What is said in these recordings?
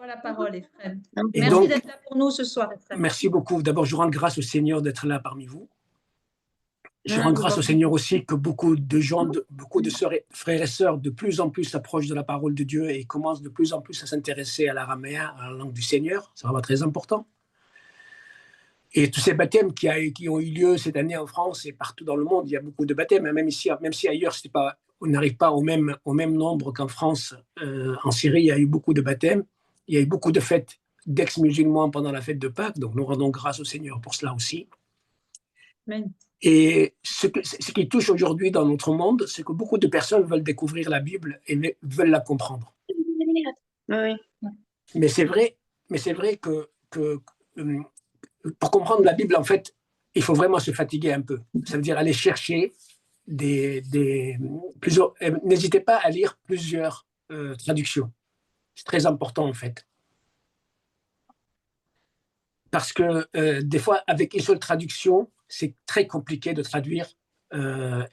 toi la parole, Ephrem. Et Merci donc, d'être là pour nous ce soir, Ephrem. merci beaucoup. D'abord, je rends grâce au Seigneur d'être là parmi vous. Je rends grâce au Seigneur aussi que beaucoup de gens, beaucoup de frères et sœurs de plus en plus s'approchent de la parole de Dieu et commencent de plus en plus à s'intéresser à l'araméen, à la langue du Seigneur. C'est vraiment très important. Et tous ces baptêmes qui ont eu lieu cette année en France et partout dans le monde, il y a beaucoup de baptêmes. Même si ailleurs, on n'arrive pas au même nombre qu'en France. En Syrie, il y a eu beaucoup de baptêmes. Il y a eu beaucoup de fêtes d'ex-musulmans pendant la fête de Pâques. Donc nous rendons grâce au Seigneur pour cela aussi. Amen. Et ce qui touche aujourd'hui dans notre monde, c'est que beaucoup de personnes veulent découvrir la Bible et veulent la comprendre. Oui. Mais c'est vrai que pour comprendre la Bible, en fait, il faut vraiment se fatiguer un peu. Ça veut dire aller chercher plusieurs. N'hésitez pas à lire plusieurs traductions. C'est très important, en fait. Parce que des fois, avec une seule traduction, c'est très compliqué de traduire un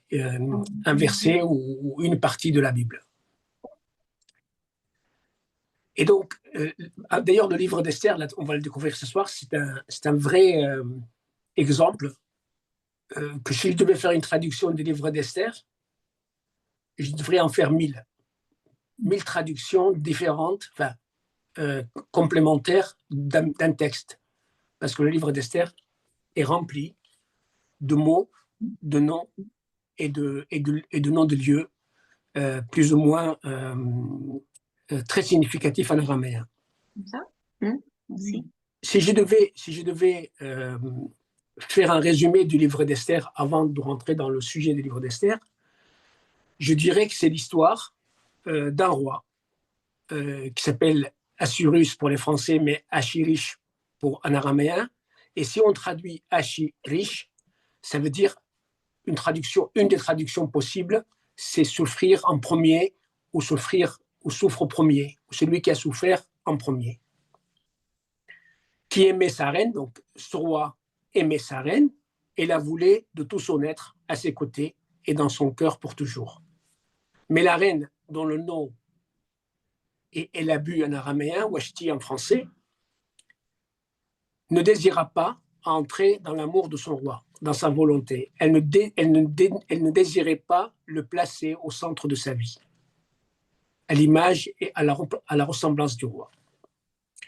verset ou une partie de la Bible. Et donc, d'ailleurs, le livre d'Esther, on va le découvrir ce soir, c'est un vrai exemple que si je devais faire une traduction du livre d'Esther, je devrais en faire 1000. 1000 traductions différentes, enfin, complémentaires d'un texte. Parce que le livre d'Esther est rempli de mots, de noms et de noms de lieux plus ou moins très significatifs en araméen. Ça Merci. Si je devais faire un résumé du livre d'Esther avant de rentrer dans le sujet du livre d'Esther, je dirais que c'est l'histoire d'un roi qui s'appelle Assurus pour les Français, mais Ashirish en araméen. Et si on traduit Ashirish, ça veut dire une des traductions possibles, c'est souffrir en premier ou souffre au premier, ou celui qui a souffert en premier. Qui aimait sa reine, donc ce roi aimait sa reine et la voulait de tout son être à ses côtés et dans son cœur pour toujours. Mais la reine, dont le nom est Elabu en araméen, Washti en français, ne désira pas entrer dans l'amour de son roi, dans sa volonté. Elle ne désirait pas le placer au centre de sa vie, à l'image et à la ressemblance du roi.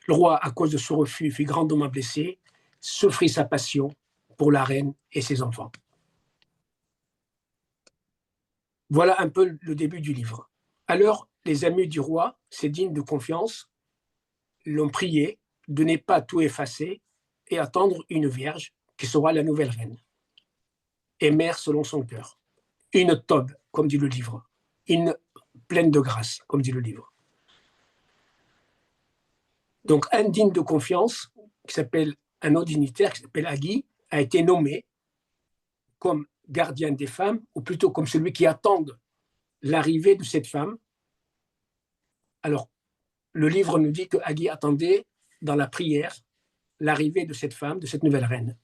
Le roi, à cause de ce refus, fut grandement blessé, souffrit sa passion pour la reine et ses enfants. Voilà un peu le début du livre. Alors, les amis du roi, ces dignes de confiance, l'ont prié de ne pas tout effacer et attendre une vierge qui sera la nouvelle reine. Et mère selon son cœur. Une tobe, comme dit le livre. Une pleine de grâce, comme dit le livre. Donc, un digne de confiance, un autre dignitaire qui s'appelle Haggai, a été nommé comme gardien des femmes, ou plutôt comme celui qui attend l'arrivée de cette femme. Alors, le livre nous dit que Haggai attendait dans la prière l'arrivée de cette femme, de cette nouvelle reine.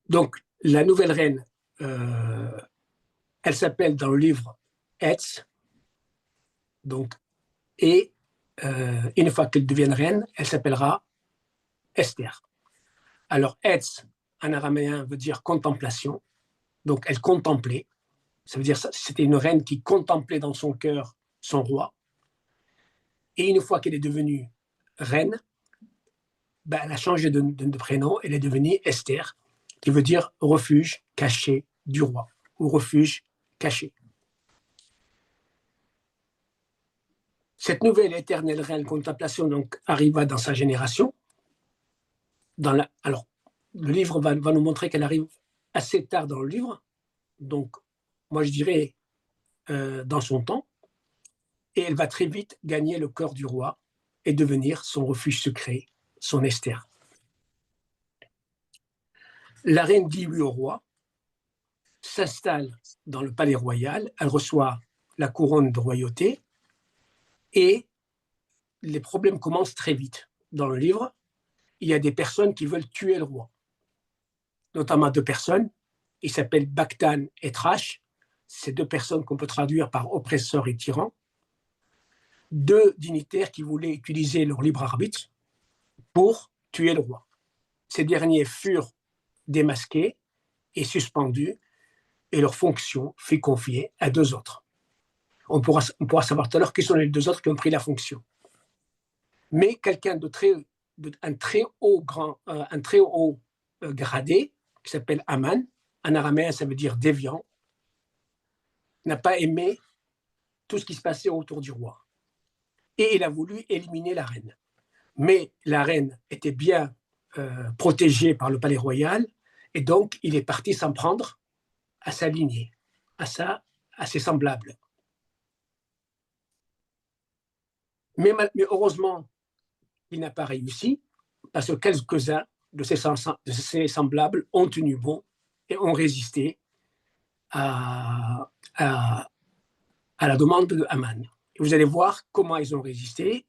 Donc, la nouvelle reine, elle s'appelle dans le livre Etz, donc, et une fois qu'elle devienne reine, elle s'appellera Esther. Alors, Etz, en araméen, veut dire contemplation. Donc, elle contemplait. Ça veut dire que c'était une reine qui contemplait dans son cœur son roi. Et une fois qu'elle est devenue reine, ben, elle a changé de prénom. Elle est devenue Esther, qui veut dire refuge caché du roi, ou refuge caché. Cette nouvelle éternelle reine contemplation donc, arriva dans sa génération. Alors, le livre va nous montrer qu'elle arrive assez tard dans le livre, donc moi je dirais dans son temps, et elle va très vite gagner le cœur du roi et devenir son refuge secret, son Esther. La reine dit oui au roi, s'installe dans le palais royal, elle reçoit la couronne de royauté, et les problèmes commencent très vite. Dans le livre, il y a des personnes qui veulent tuer le roi, notamment 2 personnes. Ils s'appellent Bactan et Trash. C'est 2 personnes qu'on peut traduire par oppresseurs et tyrans. deux dignitaires qui voulaient utiliser leur libre arbitre pour tuer le roi. Ces derniers furent démasqués et suspendus, et leur fonction fut confiée à deux autres. On pourra savoir tout à l'heure qui sont les deux autres qui ont pris la fonction. Mais quelqu'un un très haut gradé, qui s'appelle Aman, en araméen ça veut dire déviant, n'a pas aimé tout ce qui se passait autour du roi. Et il a voulu éliminer la reine. Mais la reine était bien protégée par le palais royal, et donc il est parti s'en prendre à sa lignée, à ses semblables. Mais heureusement, il n'a pas réussi, parce que quelques-uns de ses semblables ont tenu bon et ont résisté à la demande de Haman. Et vous allez voir comment ils ont résisté.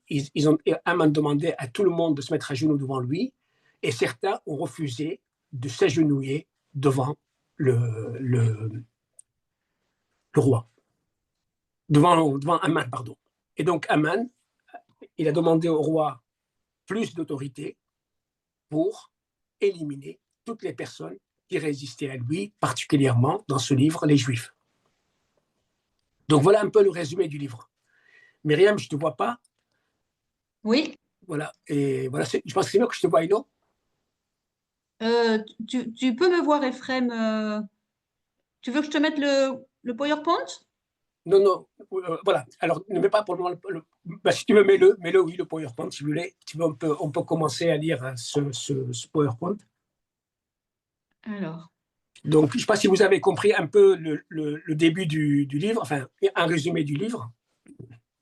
Haman demandait à tout le monde de se mettre à genoux devant lui, et certains ont refusé de s'agenouiller devant le roi, devant Haman, pardon. Et donc Haman, il a demandé au roi plus d'autorité pour éliminer toutes les personnes qui résistaient à lui, particulièrement dans ce livre, les Juifs. Donc voilà un peu le résumé du livre. Myriam, je ne te vois pas. Oui. Voilà, et voilà, je pense que c'est mieux que je te vois, non? Tu peux me voir, Ephrem. Tu veux que je te mette le PowerPoint? Non, voilà. Alors, ne mets pas pour le moment. Si tu veux, mets-le, oui, le PowerPoint, si vous voulez. On peut commencer à lire ce PowerPoint. Alors. Donc, je ne sais pas si vous avez compris un peu le début du livre, enfin, un résumé du livre.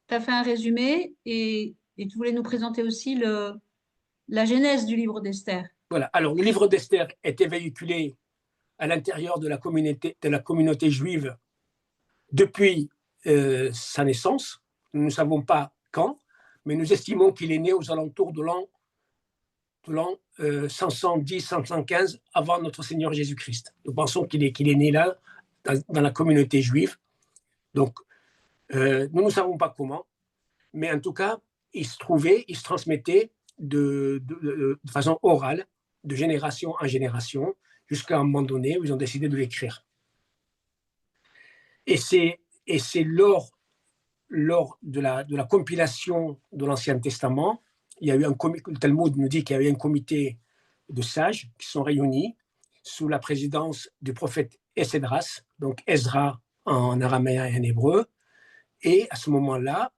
Tu as fait un résumé et tu voulais nous présenter aussi la genèse du livre d'Esther. Voilà. Alors, le livre d'Esther était véhiculé à l'intérieur de la communauté juive depuis sa naissance. Nous ne savons pas quand, mais nous estimons qu'il est né aux alentours de l'an 510-515 avant notre Seigneur Jésus-Christ. Nous pensons qu'il est né là, dans la communauté juive. Donc, nous ne savons pas comment, mais en tout cas, il se transmettait de façon orale, de génération en génération, jusqu'à un moment donné où ils ont décidé de l'écrire. Et c'est lors de la compilation de l'Ancien Testament, il y a eu le Talmud nous dit qu'il y avait un comité de sages qui sont réunis sous la présidence du prophète Esdras, donc Ezra en araméen et en hébreu. Et à ce moment-là,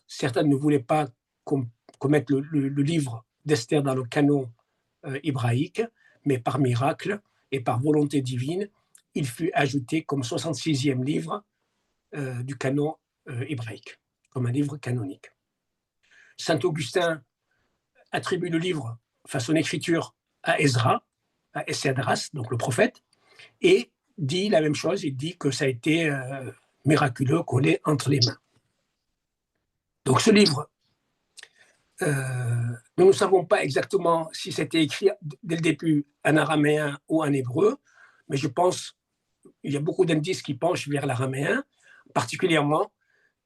certains ne voulaient pas qu'on mette le livre d'Esther dans le canon hébraïque, mais par miracle et par volonté divine, il fut ajouté comme 66e livre du canon hébraïque, comme un livre canonique. Saint Augustin attribue le livre, enfin son écriture, à Ezra, à Esdras, donc le prophète, et dit la même chose, il dit que ça a été miraculeux qu'on l'ait entre les mains. Donc ce livre, nous ne savons pas exactement si c'était écrit dès le début en araméen ou en hébreu, mais je pense qu'il y a beaucoup d'indices qui penchent vers l'araméen, particulièrement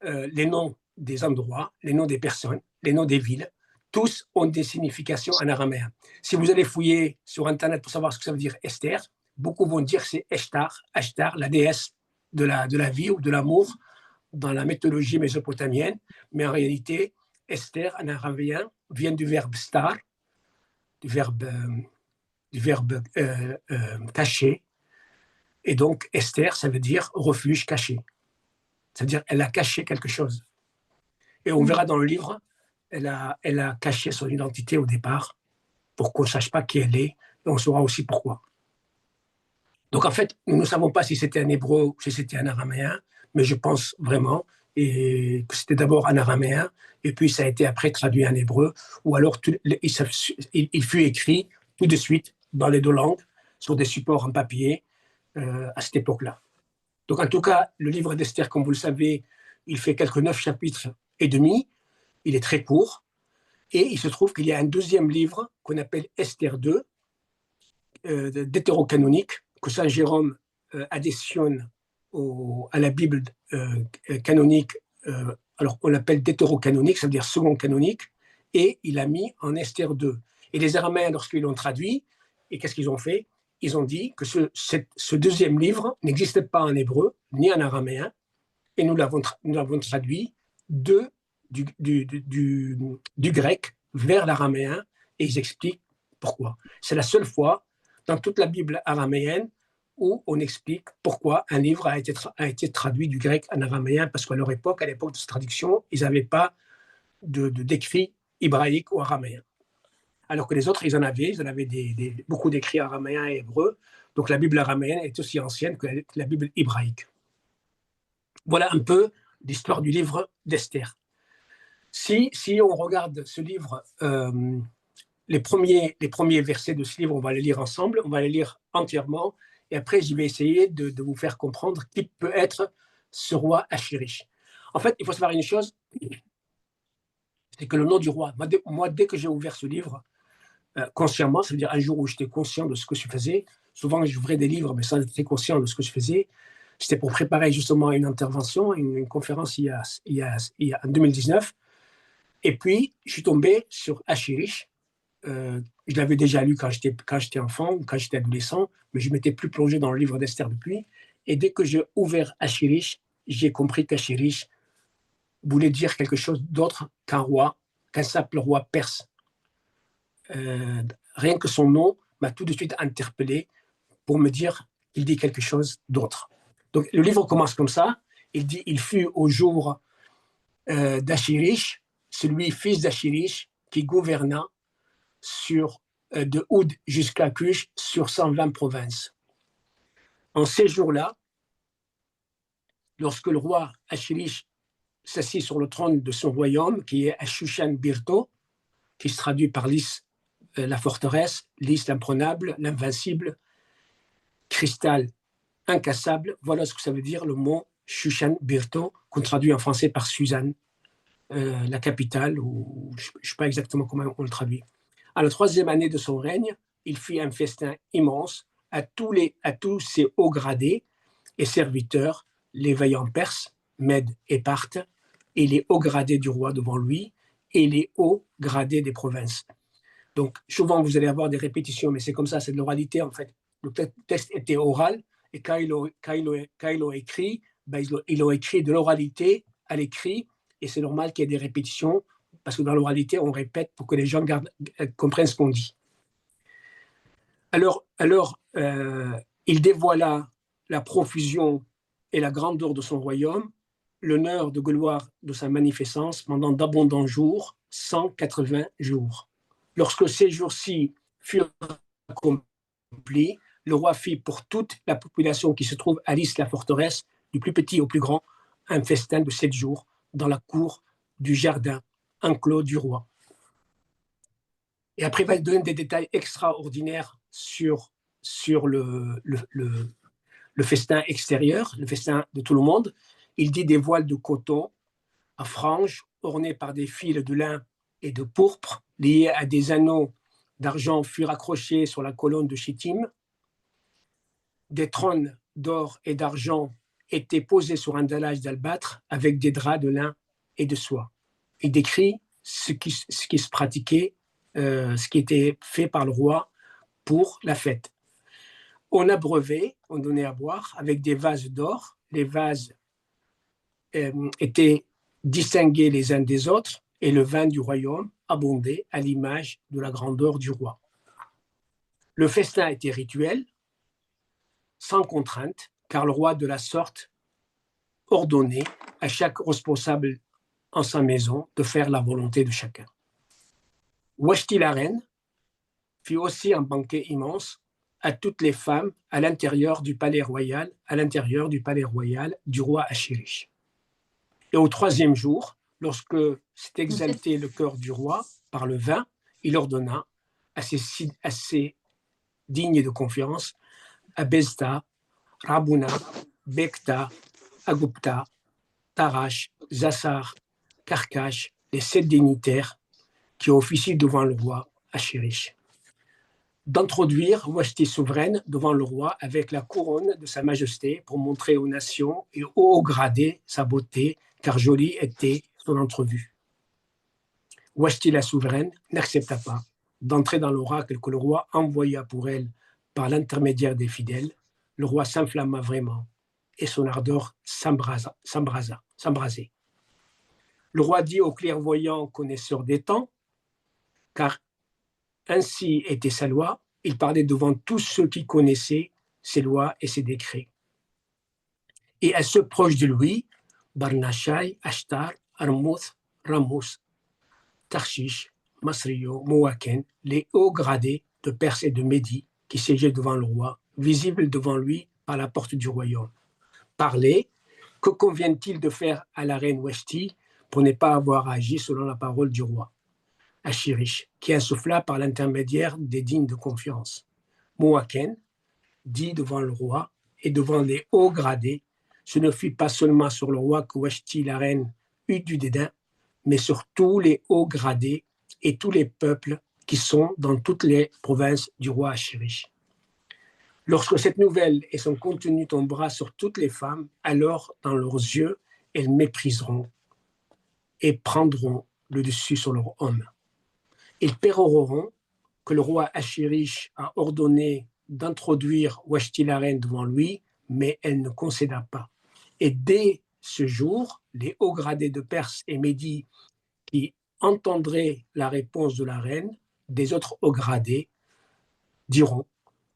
les noms des endroits, les noms des personnes, les noms des villes, tous ont des significations en araméen. Si vous allez fouiller sur Internet pour savoir ce que ça veut dire Esther, beaucoup vont dire que c'est Ashtar, la déesse de la vie ou de l'amour dans la mythologie mésopotamienne, mais en réalité, Esther en araméen vient du verbe star, du verbe caché, et donc Esther, ça veut dire refuge caché. C'est-à-dire elle a caché quelque chose. Et on verra dans le livre, elle a caché son identité au départ pour qu'on ne sache pas qui elle est, et on saura aussi pourquoi. Donc en fait, nous ne savons pas si c'était en hébreu ou si c'était en araméen, mais je pense vraiment que c'était d'abord en araméen, et puis ça a été après traduit en hébreu, ou alors il fut écrit tout de suite dans les deux langues, sur des supports en papier, à cette époque-là. Donc en tout cas, le livre d'Esther, comme vous le savez, il fait quelques 9 chapitres et demi, il est très court, et il se trouve qu'il y a un deuxième livre qu'on appelle Esther 2, d'hétérocanonique, que Saint Jérôme additionne à la Bible canonique alors on l'appelle deutérocanonique, ça veut dire second canonique, et il a mis en Esther 2. Et les Araméens, lorsqu'ils l'ont traduit, et qu'est-ce qu'ils ont fait? Ils ont dit que ce deuxième livre n'existait pas en hébreu, ni en araméen, et nous l'avons traduit du grec vers l'araméen, et ils expliquent pourquoi. C'est la seule fois dans toute la Bible araméenne où on explique pourquoi un livre a été traduit du grec en araméen, parce qu'à leur époque, à l'époque de cette traduction, ils n'avaient pas d'écrit hébraïque ou araméen. Alors que les autres, ils en avaient beaucoup d'écrits araméens et hébreux. Donc la Bible araméenne est aussi ancienne que la Bible hébraïque. Voilà un peu l'histoire du livre d'Esther. Si on regarde ce livre, les premiers versets de ce livre, on va les lire ensemble, on va les lire entièrement, et après, je vais essayer de vous faire comprendre qui peut être ce roi Achirish. En fait, il faut savoir une chose, c'est que le nom du roi, moi dès que j'ai ouvert ce livre, consciemment, ça veut dire un jour où j'étais conscient de ce que je faisais, souvent j'ouvrais des livres, mais sans être conscient de ce que je faisais, c'était pour préparer justement une intervention, une conférence en 2019, et puis je suis tombé sur Achirish. Je l'avais déjà lu quand j'étais enfant ou quand j'étais adolescent, mais je ne m'étais plus plongé dans le livre d'Esther depuis. Et dès que j'ai ouvert Achirish, j'ai compris qu'Achirish voulait dire quelque chose d'autre qu'un roi, qu'un simple roi perse. Rien que son nom m'a tout de suite interpellé pour me dire qu'il dit quelque chose d'autre. Donc le livre commence comme ça. Il dit: il fut au jour d'Achirish, celui fils d'Achirish, qui gouverna de Oud jusqu'à Cush sur 120 provinces. En ces jours-là, lorsque le roi Achirish s'assit sur le trône de son royaume, qui est à Shushan Birto, qui se traduit par Lys, la forteresse, Lys l'imprenable, l'invincible, cristal incassable. Voilà ce que ça veut dire le mot Shushan Birto, qu'on traduit en français par Suzanne, la capitale, ou je ne sais pas exactement comment on le traduit. À la 3e année de son règne, il fit un festin immense à tous ses hauts gradés et serviteurs, les vaillants perses, Mèdes et Parthes, et les hauts gradés du roi devant lui, et les hauts gradés des provinces. Donc, souvent, vous allez avoir des répétitions, mais c'est comme ça, c'est de l'oralité, en fait. Le texte était oral, et quand ils l'ont écrit, ils l'ont écrit de l'oralité à l'écrit, et c'est normal qu'il y ait des répétitions, parce que dans l'oralité, on répète pour que les gens comprennent ce qu'on dit. Alors il dévoila la profusion et la grandeur de son royaume, l'honneur de gloire de sa magnificence pendant d'abondants jours, 180 jours. Lorsque ces jours-ci furent accomplis, le roi fit pour toute la population qui se trouve à Lys la forteresse, du plus petit au plus grand, un festin de 7 jours dans la cour du jardin enclos du roi. Et après, il va donner des détails extraordinaires sur le festin extérieur, le festin de tout le monde. Il dit: des voiles de coton à franges ornés par des fils de lin et de pourpre liés à des anneaux d'argent furent accrochés sur la colonne de Chittim. Des trônes d'or et d'argent étaient posés sur un dallage d'albâtre avec des draps de lin et de soie. Il décrit ce qui se pratiquait, ce qui était fait par le roi pour la fête. On abreuvait, on donnait à boire avec des vases d'or. Les vases étaient distingués les uns des autres et le vin du royaume abondait à l'image de la grandeur du roi. Le festin était rituel, sans contrainte, car le roi de la sorte ordonnait à chaque responsable en sa maison de faire la volonté de chacun. Washti la reine fit aussi un banquet immense à toutes les femmes à l'intérieur du palais royal, du roi Achirish. Et au 3e jour, lorsque s'est exalté le cœur du roi par le vin, il ordonna à ses dignes de confiance, à Bezta, Rabuna, Bekta, Agupta, Tarash, Zassar, Karkash, les 7 dignitaires qui officient devant le roi Achirish, d'introduire Washti souveraine devant le roi avec la couronne de sa majesté pour montrer aux nations et aux hauts gradés sa beauté car jolie était son entrevue. Washti, la souveraine, n'accepta pas d'entrer dans l'oracle que le roi envoya pour elle par l'intermédiaire des fidèles. Le roi s'enflamma vraiment et son ardeur s'embrasait. Le roi dit au clairvoyant connaisseur des temps, car ainsi était sa loi, il parlait devant tous ceux qui connaissaient ses lois et ses décrets. Et à ceux proches de lui, Barnachai, Ashtar, Armouth, Ramous, Tarshish, Masrio, Moaken, les hauts gradés de Perse et de Médie qui siégeaient devant le roi, visibles devant lui par la porte du royaume. Parlaient, que convient-il de faire à la reine Washti pour ne pas avoir agi selon la parole du roi Ashirish, qui insuffla par l'intermédiaire des dignes de confiance. Moaken dit devant le roi et devant les hauts gradés, ce ne fut pas seulement sur le roi que Washti, la reine, eut du dédain, mais sur tous les hauts gradés et tous les peuples qui sont dans toutes les provinces du roi Ashirish. Lorsque cette nouvelle et son contenu tombera sur toutes les femmes, alors dans leurs yeux, elles mépriseront et prendront le dessus sur leurs hommes. Ils péroreront que le roi Ashirish a ordonné d'introduire Washti la reine devant lui, mais elle ne concéda pas. Et dès ce jour, les hauts gradés de Perse et Médie qui entendraient la réponse de la reine, des autres hauts gradés, diront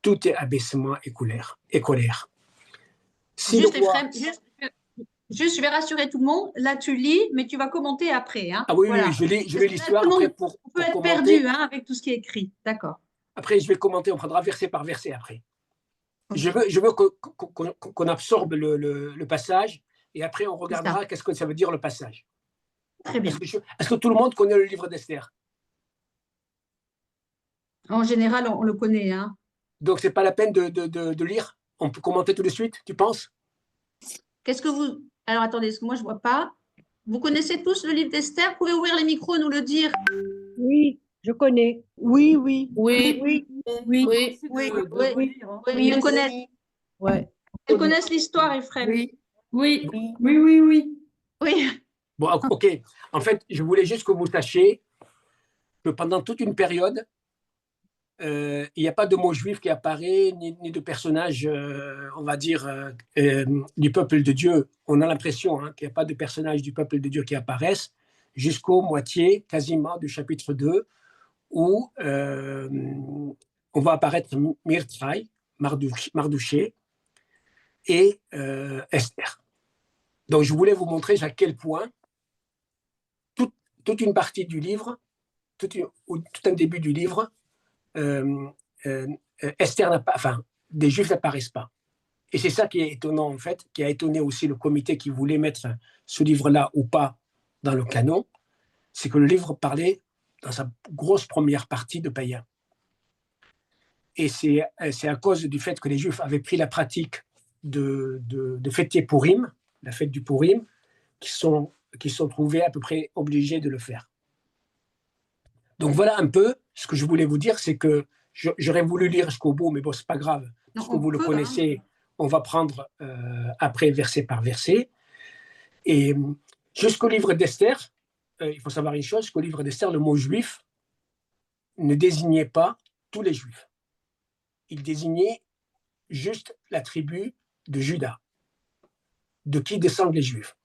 tout est abaissement et colère. Si Juste, roi... Ephraim, juste, je vais rassurer tout le monde. Là, tu lis, mais tu vas commenter après. Hein. Ah oui, voilà. oui, je lis l'histoire après pour on peut être commenter. perdu hein, avec tout ce qui est écrit. D'accord. Après, je vais commenter, on prendra verset par verset après. Okay. Je veux qu'on absorbe le passage et après on regardera qu'est-ce que ça veut dire le passage. Très bien. Est-ce que tout le monde connaît le livre d'Esther? En général, on le connaît. Hein. Donc, ce n'est pas la peine de lire. On peut commenter tout de suite, tu penses? Qu'est-ce que vous... Alors, attendez, parce que moi, je ne vois pas. Vous connaissez tous le livre d'Esther? Vous pouvez ouvrir les micros et nous le dire? Oui, je connais. Oui. Ils connaissent. Ouais. Ils connaissent l'histoire, Ephraim. Oui. Bon, ok. En fait, je voulais juste que vous sachiez que pendant toute une période, il n'y a pas de mot juif qui apparaît, ni de personnage, on va dire, du peuple de Dieu. On a l'impression qu'il n'y a pas de personnage du peuple de Dieu qui apparaissent jusqu'au moitié, quasiment, du chapitre 2, où on va apparaître Mirtrai, Mardouché et Esther. Donc, je voulais vous montrer à quel point toute une partie du livre, tout un début du livre, Esther n'a pas, enfin, des Juifs n'apparaissent pas. Et c'est ça qui est étonnant, en fait, qui a étonné aussi le comité qui voulait mettre ce livre-là ou pas dans le canon, c'est que le livre parlait dans sa grosse première partie de païens. Et c'est à cause du fait que les Juifs avaient pris la pratique de fêter Purim, la fête du Purim, qui sont trouvés à peu près obligés de le faire. Donc voilà un peu ce que je voulais vous dire, c'est que j'aurais voulu lire jusqu'au bout, mais bon, c'est pas grave, parce que vous le connaissez, on va prendre après verset par verset. Et jusqu'au livre d'Esther, il faut savoir une chose, jusqu'au livre d'Esther, le mot juif ne désignait pas tous les juifs. Il désignait juste la tribu de Juda, de qui descendent les juifs.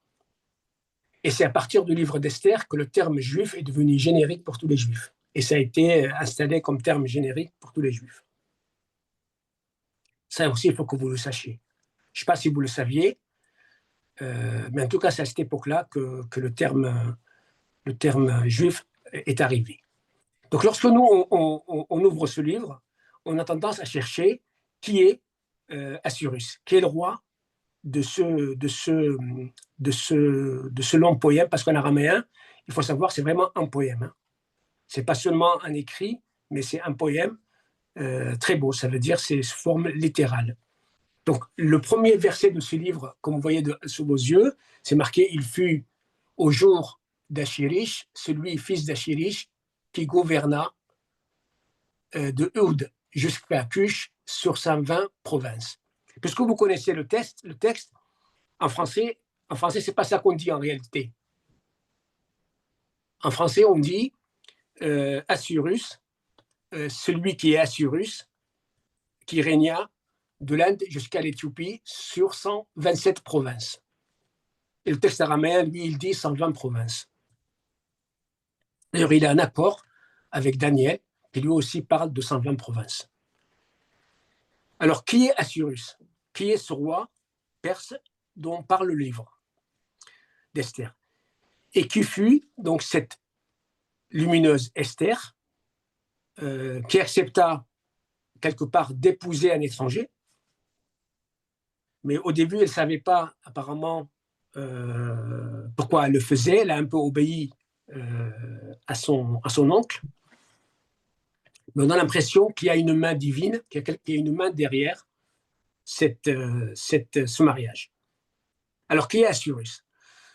Et c'est à partir du livre d'Esther que le terme juif est devenu générique pour tous les juifs. Et ça a été installé comme terme générique pour tous les juifs. Ça aussi, il faut que vous le sachiez. Je ne sais pas si vous le saviez, mais en tout cas, c'est à cette époque-là que le terme juif est arrivé. Donc, lorsque nous, on ouvre ce livre, on a tendance à chercher qui est Assyrus, qui est le roi de ce long poème, parce qu'en araméen, il faut savoir, c'est vraiment un poème. Ce n'est pas seulement un écrit, mais c'est un poème très beau, ça veut dire c'est forme littérale. Donc, le premier verset de ce livre, comme vous voyez sous vos yeux, c'est marqué « Il fut au jour d'Achirish, celui fils d'Achirish, qui gouverna de Oud jusqu'à Cush sur 120 provinces. » Puisque vous connaissez le texte, en français, En français, ce n'est pas ça qu'on dit en réalité. En français, on dit Assyrus, celui qui est Assyrus, qui régna de l'Inde jusqu'à l'Éthiopie sur 127 provinces. Et le texte araméen, lui, il dit 120 provinces. D'ailleurs, il a un accord avec Daniel, qui lui aussi parle de 120 provinces. Alors, qui est Assyrus? Qui est ce roi perse dont parle le livre d'Esther? Et qui fut donc cette lumineuse Esther, qui accepta quelque part d'épouser un étranger, mais au début, elle ne savait pas apparemment pourquoi elle le faisait. Elle a un peu obéi à son oncle. Mais on a l'impression qu'il y a une main divine, qu'il y a une main derrière ce mariage. Alors, qui est Assyrus?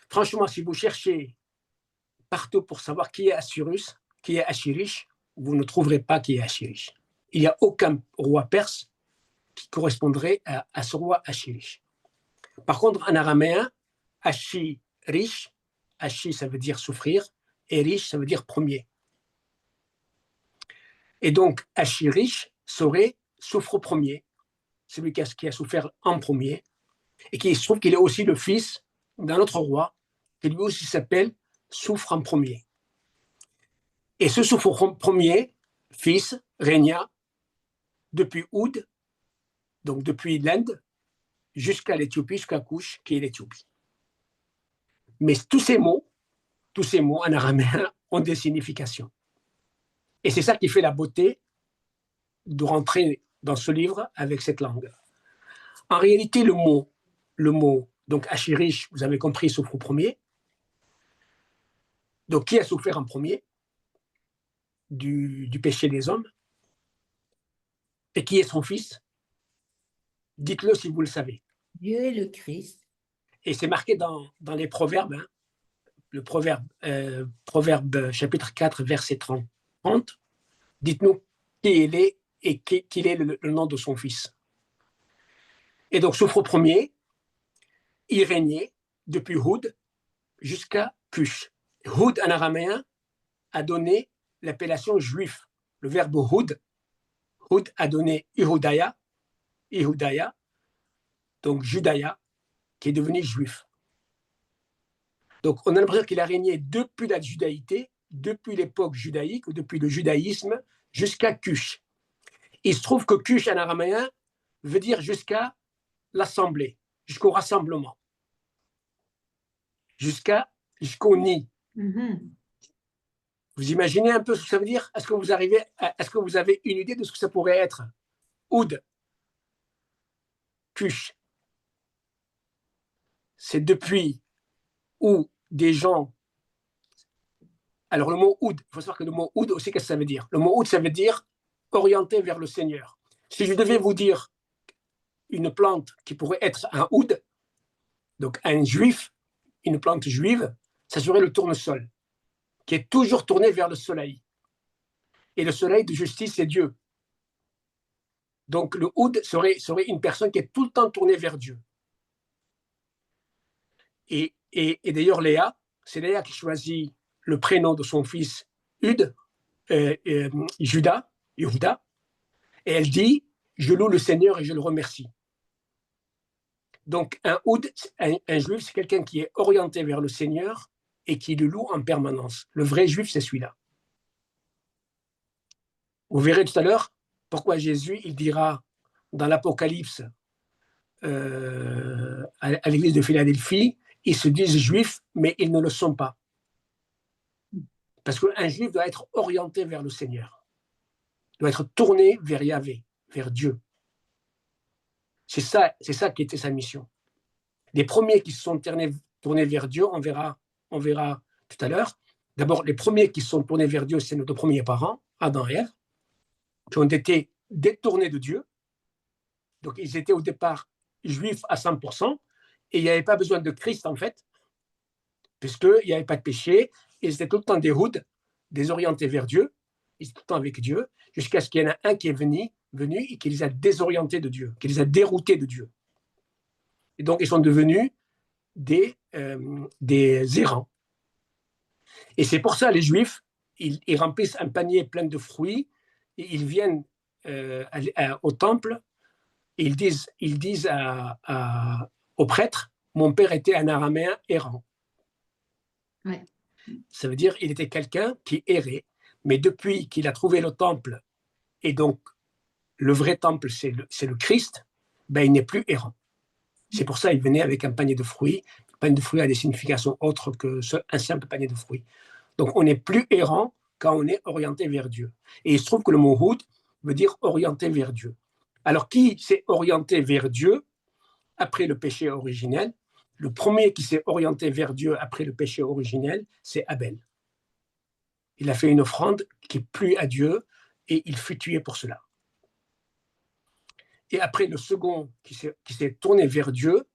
Franchement, si vous cherchez partout pour savoir qui est Assyrus, qui est Ashirish, vous ne trouverez pas qui est Ashirish. Il n'y a aucun roi perse qui correspondrait à ce roi Ashirish. Par contre, en araméen, Ashirish, Ashi, ça veut dire souffrir, et Rish, ça veut dire premier. Et donc, Ashirish serait souffre premier, celui qui a souffert en premier, et qui se trouve qu'il est aussi le fils d'un autre roi, qui lui aussi s'appelle Souffre en premier. Et ce Souffre en premier, fils, régna depuis Oud, donc depuis l'Inde, jusqu'à l'Éthiopie, jusqu'à Couche, qui est l'Éthiopie. Mais tous ces mots en araméen ont des significations. Et c'est ça qui fait la beauté de rentrer dans ce livre avec cette langue. En réalité, le mot, donc Ashirish, vous avez compris, souffre au premier. Donc, qui a souffert en premier du péché des hommes? Et qui est son fils? Dites-le si vous le savez. Dieu est le Christ. Et c'est marqué dans les proverbes, hein, le proverbe chapitre 4, verset 30. Dites-nous qui il est et quel est le nom de son fils. Et donc, souffre au premier, il régnait depuis Houd jusqu'à Cush. Houd en araméen a donné l'appellation juif. Le verbe Houd a donné Ihudaya, donc Judaya, qui est devenu juif. Donc, on a l'impression qu'il a régné depuis la judaïté, depuis l'époque judaïque, ou depuis le judaïsme, jusqu'à Cush. Il se trouve que Cush en araméen veut dire jusqu'à l'assemblée, jusqu'au rassemblement, jusqu'au nid. Mhm. Vous imaginez un peu ce que ça veut dire? Est-ce que vous avez une idée de ce que ça pourrait être? Oud, Cush. C'est depuis où des gens... Alors le mot Oud, il faut savoir que le mot Oud aussi, qu'est-ce que ça veut dire? Le mot Oud, ça veut dire orienté vers le Seigneur. Si je devais vous dire une plante qui pourrait être un Oud, donc un juif, une plante juive, ça serait le tournesol, qui est toujours tourné vers le soleil. Et le soleil de justice, c'est Dieu. Donc le Oud serait une personne qui est tout le temps tournée vers Dieu. Et d'ailleurs, c'est Léa qui choisit le prénom de son fils Judas, et elle dit « Je loue le Seigneur et je le remercie ». Donc un juif, c'est quelqu'un qui est orienté vers le Seigneur et qui le loue en permanence. Le vrai juif, c'est celui-là. Vous verrez tout à l'heure pourquoi Jésus, il dira dans l'Apocalypse à l'église de Philadelphie, ils se disent juifs, mais ils ne le sont pas. Parce qu'un juif doit être orienté vers le Seigneur, doit être tourné vers Yahvé, vers Dieu. C'est ça qui était sa mission. Les premiers qui se sont tournés vers Dieu, on verra tout à l'heure. D'abord, les premiers qui se sont tournés vers Dieu, c'est nos deux premiers parents, Adam et Ève, qui ont été détournés de Dieu. Donc, ils étaient au départ juifs à 100%, et il n'y avait pas besoin de Christ, en fait, puisqu'il n'y avait pas de péché. Ils étaient tout le temps des houds, désorientés vers Dieu. Ils étaient tout le temps avec Dieu, jusqu'à ce qu'il y en a un qui est venu et qui les a désorientés de Dieu, qui les a déroutés de Dieu. Et donc, ils sont devenus des errants. Et c'est pour ça les Juifs, ils remplissent un panier plein de fruits, et ils viennent au temple, et ils disent au prêtre, mon père était un araméen errant. Ouais. Ça veut dire qu'il était quelqu'un qui errait, mais depuis qu'il a trouvé le temple, et donc le vrai temple, c'est le Christ, ben, il n'est plus errant. C'est pour ça qu'il venait avec un panier de fruits. Le panier de fruits a des significations autres qu'un simple panier de fruits. Donc, on n'est plus errant quand on est orienté vers Dieu. Et il se trouve que le mot Houd veut dire orienté vers Dieu. Alors, qui s'est orienté vers Dieu après le péché originel? Le premier qui s'est orienté vers Dieu après le péché originel, c'est Abel. Il a fait une offrande qui plut à Dieu et il fut tué pour cela. Et après, le second qui s'est tourné vers Dieu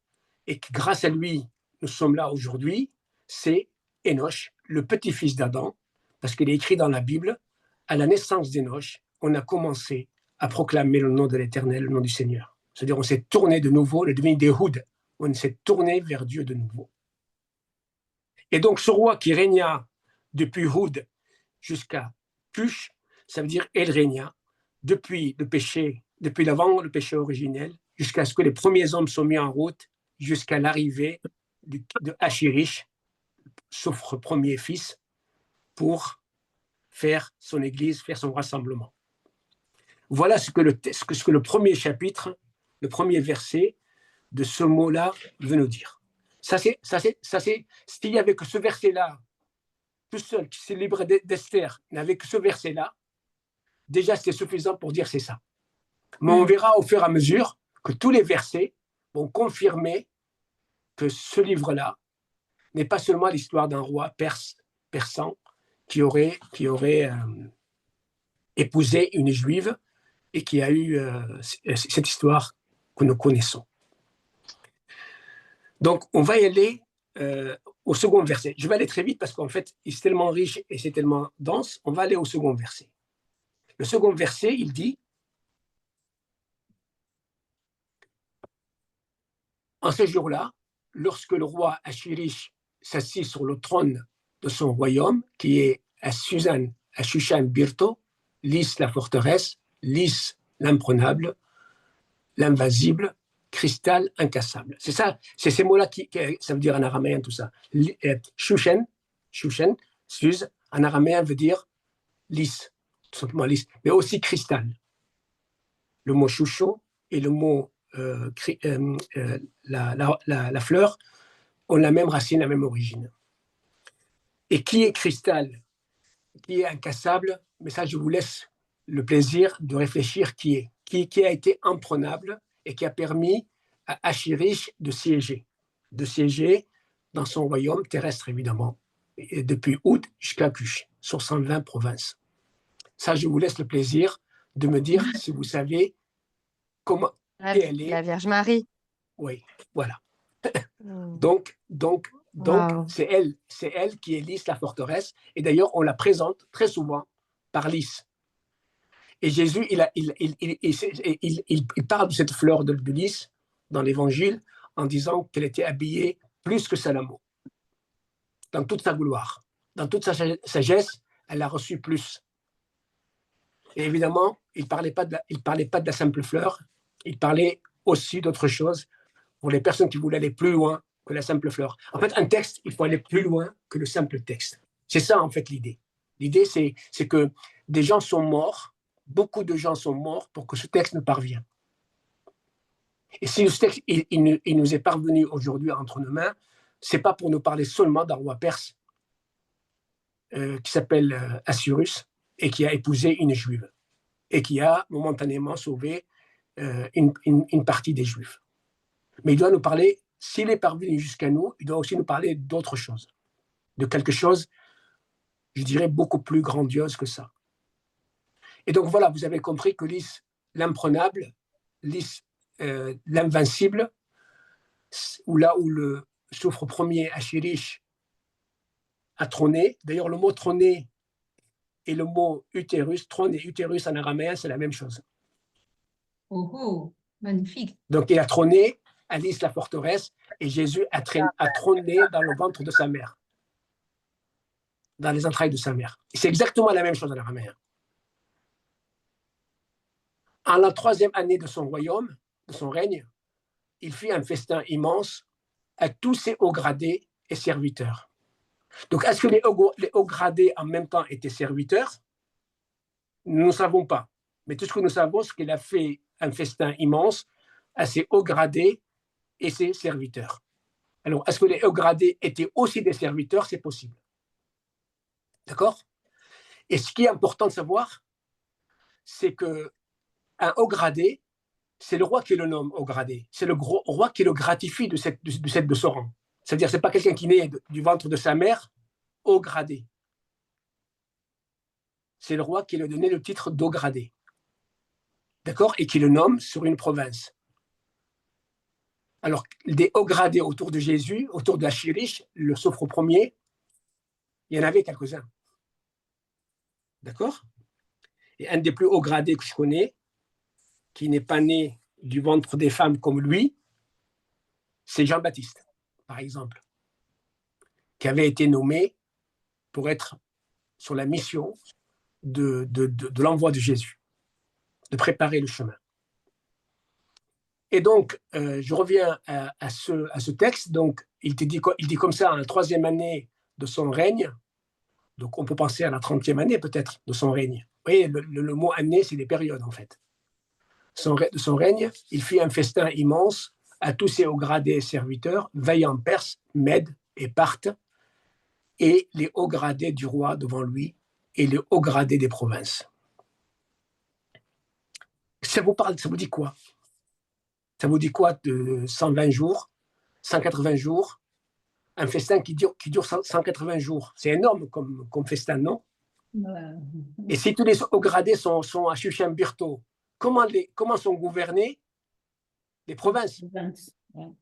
et qui, grâce à lui, nous sommes là aujourd'hui, c'est Énoch, le petit-fils d'Adam, parce qu'il est écrit dans la Bible, à la naissance d'Énoch, on a commencé à proclamer le nom de l'Éternel, le nom du Seigneur. C'est-à-dire on s'est tourné de nouveau, on est devenu des Houds, on s'est tourné vers Dieu de nouveau. Et donc ce roi qui régna depuis Houd jusqu'à Cush, ça veut dire elle régna depuis le péché, depuis l'avant le péché originel, jusqu'à ce que les premiers hommes soient mis en route, jusqu'à l'arrivée de Achirish, son premier fils, pour faire son église, faire son rassemblement. Voilà ce que le premier chapitre, le premier verset de ce mot-là veut nous dire. S'il n'y avait que ce verset-là, tout seul, qui s'est libre d'Esther, n'avait que ce verset-là, déjà c'est suffisant pour dire c'est ça. Mais on verra au fur et à mesure que tous les versets vont confirmer que ce livre-là n'est pas seulement l'histoire d'un roi persan qui aurait épousé une juive et qui a eu cette histoire que nous connaissons. Donc, on va y aller au second verset. Je vais aller très vite parce qu'en fait, c'est tellement riche et c'est tellement dense. On va aller au second verset. Le second verset, il dit « En ce jour-là, lorsque le roi Achirish s'assit sur le trône de son royaume, qui est à Shushan-Birto, Lys la forteresse, Lys l'imprenable, l'invasible, cristal incassable. » C'est ça, c'est ces mots-là qui ça veut dire en araméen tout ça. Shushan, Suz, en araméen veut dire lys, tout simplement lys, mais aussi cristal. Le mot chouchou et le mot la fleur ont la même racine, la même origine. Et qui est cristal, qui est incassable, mais ça, je vous laisse le plaisir de réfléchir qui a été imprenable et qui a permis à Achirish de siéger dans son royaume terrestre, évidemment, et depuis août jusqu'à Cush, sur 120 provinces. Ça, je vous laisse le plaisir de me dire si vous savez comment elle est. La Vierge Marie. Oui, voilà. Donc, Wow. c'est elle qui est Lys, la forteresse. Et d'ailleurs, on la présente très souvent par Lys. Et Jésus, il parle de cette fleur de lys dans l'Évangile en disant qu'elle était habillée plus que Salomon, dans toute sa gloire, dans toute sa sagesse, elle a reçu plus. Et évidemment, il ne parlait pas de la simple fleur, il parlait aussi d'autre chose pour les personnes qui voulaient aller plus loin que la simple fleur. En fait, un texte, il faut aller plus loin que le simple texte. C'est ça, en fait, l'idée. L'idée, c'est que des gens sont morts, beaucoup de gens sont morts pour que ce texte nous parvienne. Et si ce texte il nous est parvenu aujourd'hui entre nos mains, ce n'est pas pour nous parler seulement d'un roi perse qui s'appelle Assyrus et qui a épousé une juive et qui a momentanément sauvé une partie des juifs. Mais il doit nous parler, s'il est parvenu jusqu'à nous, il doit aussi nous parler d'autre chose, de quelque chose, je dirais, beaucoup plus grandiose que ça. Et donc voilà, vous avez compris que Lys, l'imprenable, Lys, l'invincible, ou là où le souffre premier Achirish a trôné. D'ailleurs, le mot trôner et le mot utérus, trône et utérus en araméen, c'est la même chose. Oh, magnifique. Donc il a trôné Alice la forteresse, et Jésus a trôné dans le ventre de sa mère, dans les entrailles de sa mère. C'est exactement la même chose en araméen. En la 3e année de son royaume, de son règne, il fit un festin immense à tous ses hauts gradés et serviteurs. Donc, est-ce que les hauts gradés en même temps étaient serviteurs? Nous ne savons pas. Mais tout ce que nous savons, c'est qu'il a fait un festin immense à ses hauts gradés et ses serviteurs. Alors, est-ce que les hauts gradés étaient aussi des serviteurs? C'est possible. D'accord? Et ce qui est important de savoir, c'est qu'un haut gradé, c'est le roi qui le nomme haut gradé. C'est le roi qui le gratifie de ce rang. C'est-à-dire, ce n'est pas quelqu'un qui naît du ventre de sa mère haut gradé. C'est le roi qui lui a donné le titre d'haut gradé. D'accord? Et qui le nomme sur une province. Alors, des hauts gradés autour de Jésus, autour de Achirish, le sophre premier, il y en avait quelques-uns. D'accord? Et un des plus hauts gradés que je connais, qui n'est pas né du ventre des femmes comme lui, c'est Jean-Baptiste, par exemple, qui avait été nommé pour être sur la mission de l'envoi de Jésus, de préparer le chemin. Et donc, je reviens à ce texte. Donc, il dit comme ça, en la 3e année de son règne, donc on peut penser à la 30e année peut-être de son règne. Vous voyez, le mot année, c'est des périodes en fait. De son règne, il fit un festin immense à tous ses hauts gradés et serviteurs, veillant Perse, Mède et Parthe, et les hauts gradés du roi devant lui, et les hauts gradés des provinces. Ça vous parle, ça vous dit quoi? Ça vous dit quoi de 120 jours, 180 jours, un festin qui dure 180 jours? C'est énorme comme festin, non? Et si tous les hauts gradés sont à Chuchemburto, comment sont gouvernées les provinces? Vous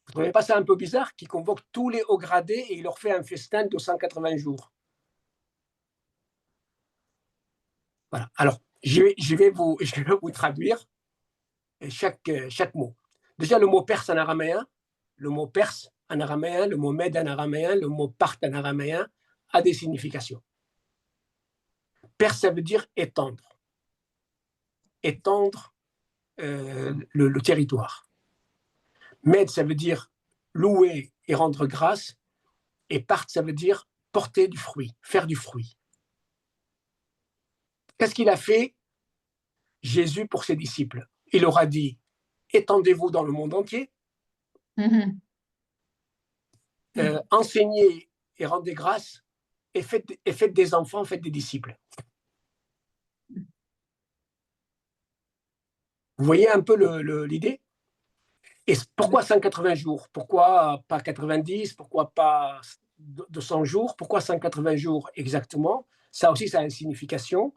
ne trouvez pas ça un peu bizarre qu'il convoque tous les hauts gradés et il leur fait un festin de 180 jours? Voilà. Alors, je vais vous traduire chaque mot. Déjà, le mot perse en araméen, le mot perse en araméen, le mot mède en araméen, le mot parthe en araméen a des significations. Perse, ça veut dire étendre. Étendre le territoire. Mède, ça veut dire louer et rendre grâce. Et parthe, ça veut dire porter du fruit, faire du fruit. Qu'est-ce qu'il a fait, Jésus, pour ses disciples? Il leur a dit, étendez-vous dans le monde entier, enseignez et rendez grâce, et faites des enfants, faites des disciples. Vous voyez un peu l'idée? Et pourquoi 180 jours? Pourquoi pas 90? Pourquoi pas 200 jours? Pourquoi 180 jours exactement? Ça aussi, ça a une signification.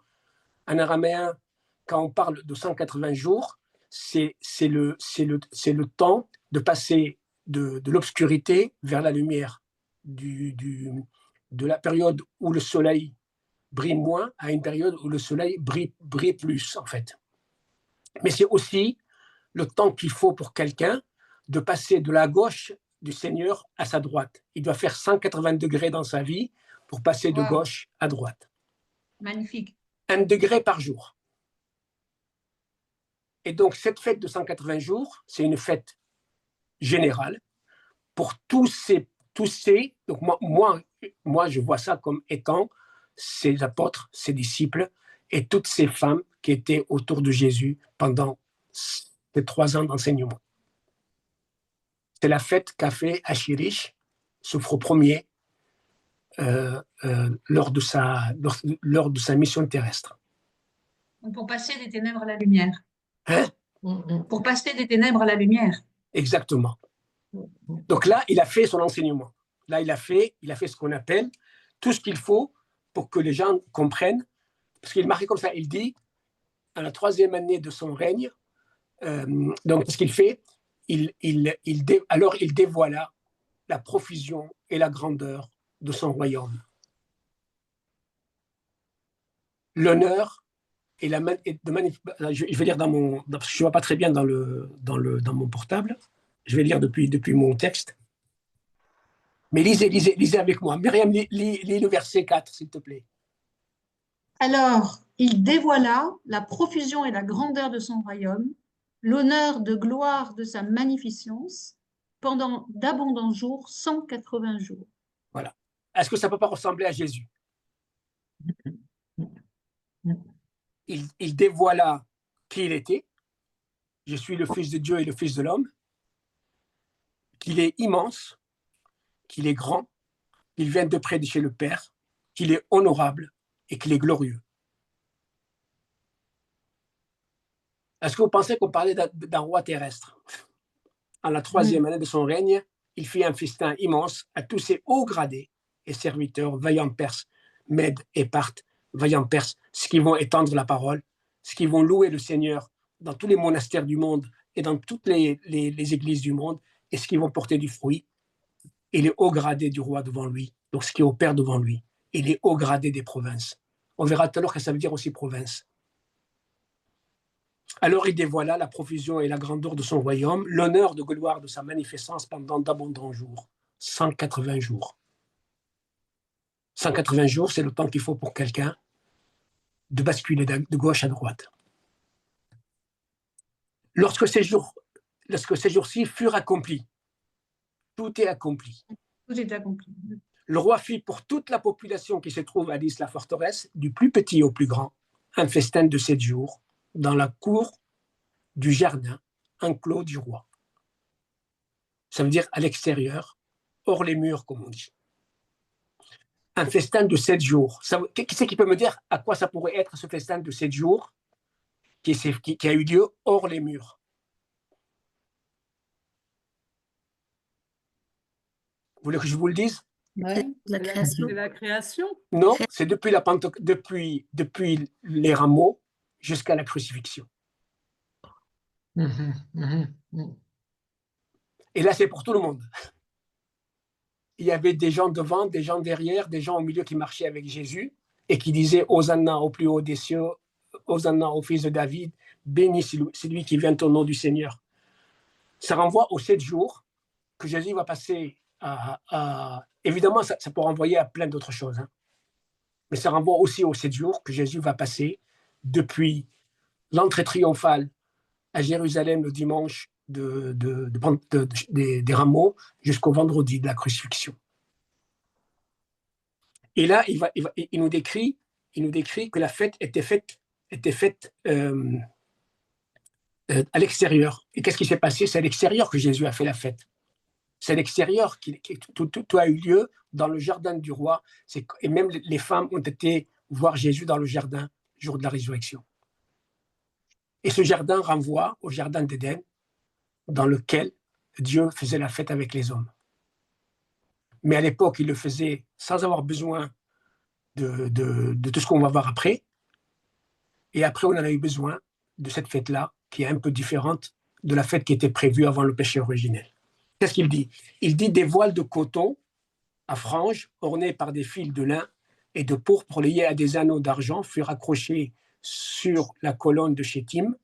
En araméen, quand on parle de 180 jours, c'est le temps de passer de l'obscurité vers la lumière, de la période où le soleil brille moins à une période où le soleil brille plus, en fait. Mais c'est aussi le temps qu'il faut pour quelqu'un de passer de la gauche du Seigneur à sa droite. Il doit faire 180 degrés dans sa vie pour passer de gauche à droite. Magnifique. 1 degré par jour. Et donc, cette fête de 180 jours, c'est une fête générale pour tous ces. Donc, moi, je vois ça comme étant ses apôtres, ses disciples et toutes ces femmes qui étaient autour de Jésus pendant ces 3 ans d'enseignement. C'est la fête qu'a fait Achirish, sophre premier, lors de sa mission terrestre. Pour passer des ténèbres à la lumière. Hein? Pour passer des ténèbres à la lumière. Exactement. Donc là, il a fait son enseignement. Là, il a fait ce qu'on appelle tout ce qu'il faut pour que les gens comprennent. Parce qu'il marquait comme ça, il dit, à la 3e année de son règne, donc ce qu'il fait, alors il dévoila la profusion et la grandeur de son royaume. L'honneur et je vais lire je ne vois pas très bien dans mon portable. Je vais lire depuis mon texte. Mais lisez avec moi. Myriam, lis le verset 4, s'il te plaît. Alors, il dévoila la profusion et la grandeur de son royaume, l'honneur de gloire de sa magnificence, pendant d'abondants jours, 180 jours. Voilà. Est-ce que ça ne peut pas ressembler à Jésus? Il dévoila qui il était. Je suis le Fils de Dieu et le Fils de l'homme. Qu'il est immense, qu'il est grand, qu'il vient de près de chez le Père, qu'il est honorable et qu'il est glorieux. Est-ce que vous pensez qu'on parlait d'un roi terrestre? En la 3e année de son règne, il fit un festin immense à tous ses hauts gradés et serviteurs, vaillants Perses, Mèdes et Parthes, vaillants Perses, ceux qui vont étendre la parole, ceux qui vont louer le Seigneur dans tous les monastères du monde et dans toutes les églises du monde, et ceux qui vont porter du fruit, et les hauts gradés du roi devant lui, donc ce qui opère devant lui, et les hauts gradés des provinces. On verra tout à l'heure que ça veut dire aussi province. Alors il dévoila la profusion et la grandeur de son royaume, l'honneur de gloire de sa magnificence pendant d'abondants jours, 180 jours. 180 jours, c'est le temps qu'il faut pour quelqu'un de basculer de gauche à droite. Lorsque ces jours-ci furent accomplis, tout est accompli. Tout est accompli. Le roi fit pour toute la population qui se trouve à l'île la forteresse, du plus petit au plus grand, un festin de 7 jours dans la cour du jardin enclos du roi. Ça veut dire à l'extérieur, hors les murs, comme on dit. Un festin de 7 jours. Qui c'est qui peut me dire à quoi ça pourrait être ce festin de 7 jours qui a eu lieu hors les murs? Vous voulez que je vous le dise? Ouais, la création. C'est la création. Non, c'est depuis les rameaux jusqu'à la crucifixion. Et là, c'est pour tout le monde. Il y avait des gens devant, des gens derrière, des gens au milieu qui marchaient avec Jésus et qui disaient Hosanna au plus haut des cieux, Hosanna au fils de David, béni celui qui vient au nom du Seigneur. Ça renvoie aux 7 jours que Jésus va passer évidemment, ça peut renvoyer à plein d'autres choses, hein. Mais ça renvoie aussi aux 7 jours que Jésus va passer depuis l'entrée triomphale à Jérusalem le dimanche des rameaux jusqu'au vendredi de la crucifixion. Et là, il nous décrit que la fête était faite à l'extérieur. Et qu'est-ce qui s'est passé? C'est à l'extérieur que Jésus a fait la fête. C'est à l'extérieur tout a eu lieu dans le jardin du roi. Et même les femmes ont été voir Jésus dans le jardin le jour de la résurrection. Et ce jardin renvoie au jardin d'Éden, dans lequel Dieu faisait la fête avec les hommes. Mais à l'époque, il le faisait sans avoir besoin de tout ce qu'on va voir après. Et après, on en a eu besoin de cette fête-là, qui est un peu différente de la fête qui était prévue avant le péché originel. Qu'est-ce qu'il dit? Il dit des voiles de coton à franges ornées par des fils de lin et de pourpre liés à des anneaux d'argent furent accrochés sur la colonne de Chétim.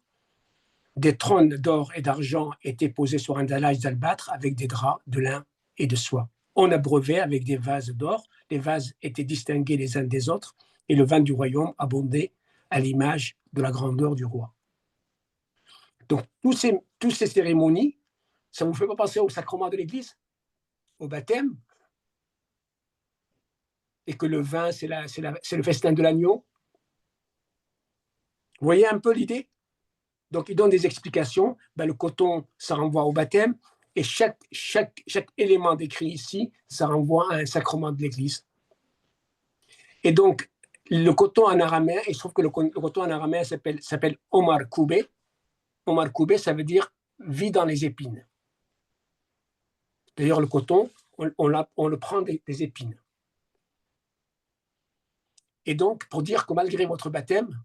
Des trônes d'or et d'argent étaient posés sur un dallage d'albâtre avec des draps de lin et de soie. On abreuvait avec des vases d'or. Les vases étaient distingués les uns des autres et le vin du royaume abondait à l'image de la grandeur du roi. Donc, toutes ces cérémonies, ça ne vous fait pas penser au sacrement de l'Église, au baptême, et que le vin, c'est le festin de l'agneau? Vous voyez un peu l'idée? Donc, il donne des explications. Le coton, ça renvoie au baptême, et chaque élément décrit ici, ça renvoie à un sacrement de l'Église. Et donc, le coton en araméen, il se trouve que le coton en araméen s'appelle Omar Koubé. Omar Koubé, ça veut dire vit dans les épines. D'ailleurs, le coton, on le prend des épines. Et donc, pour dire que malgré votre baptême,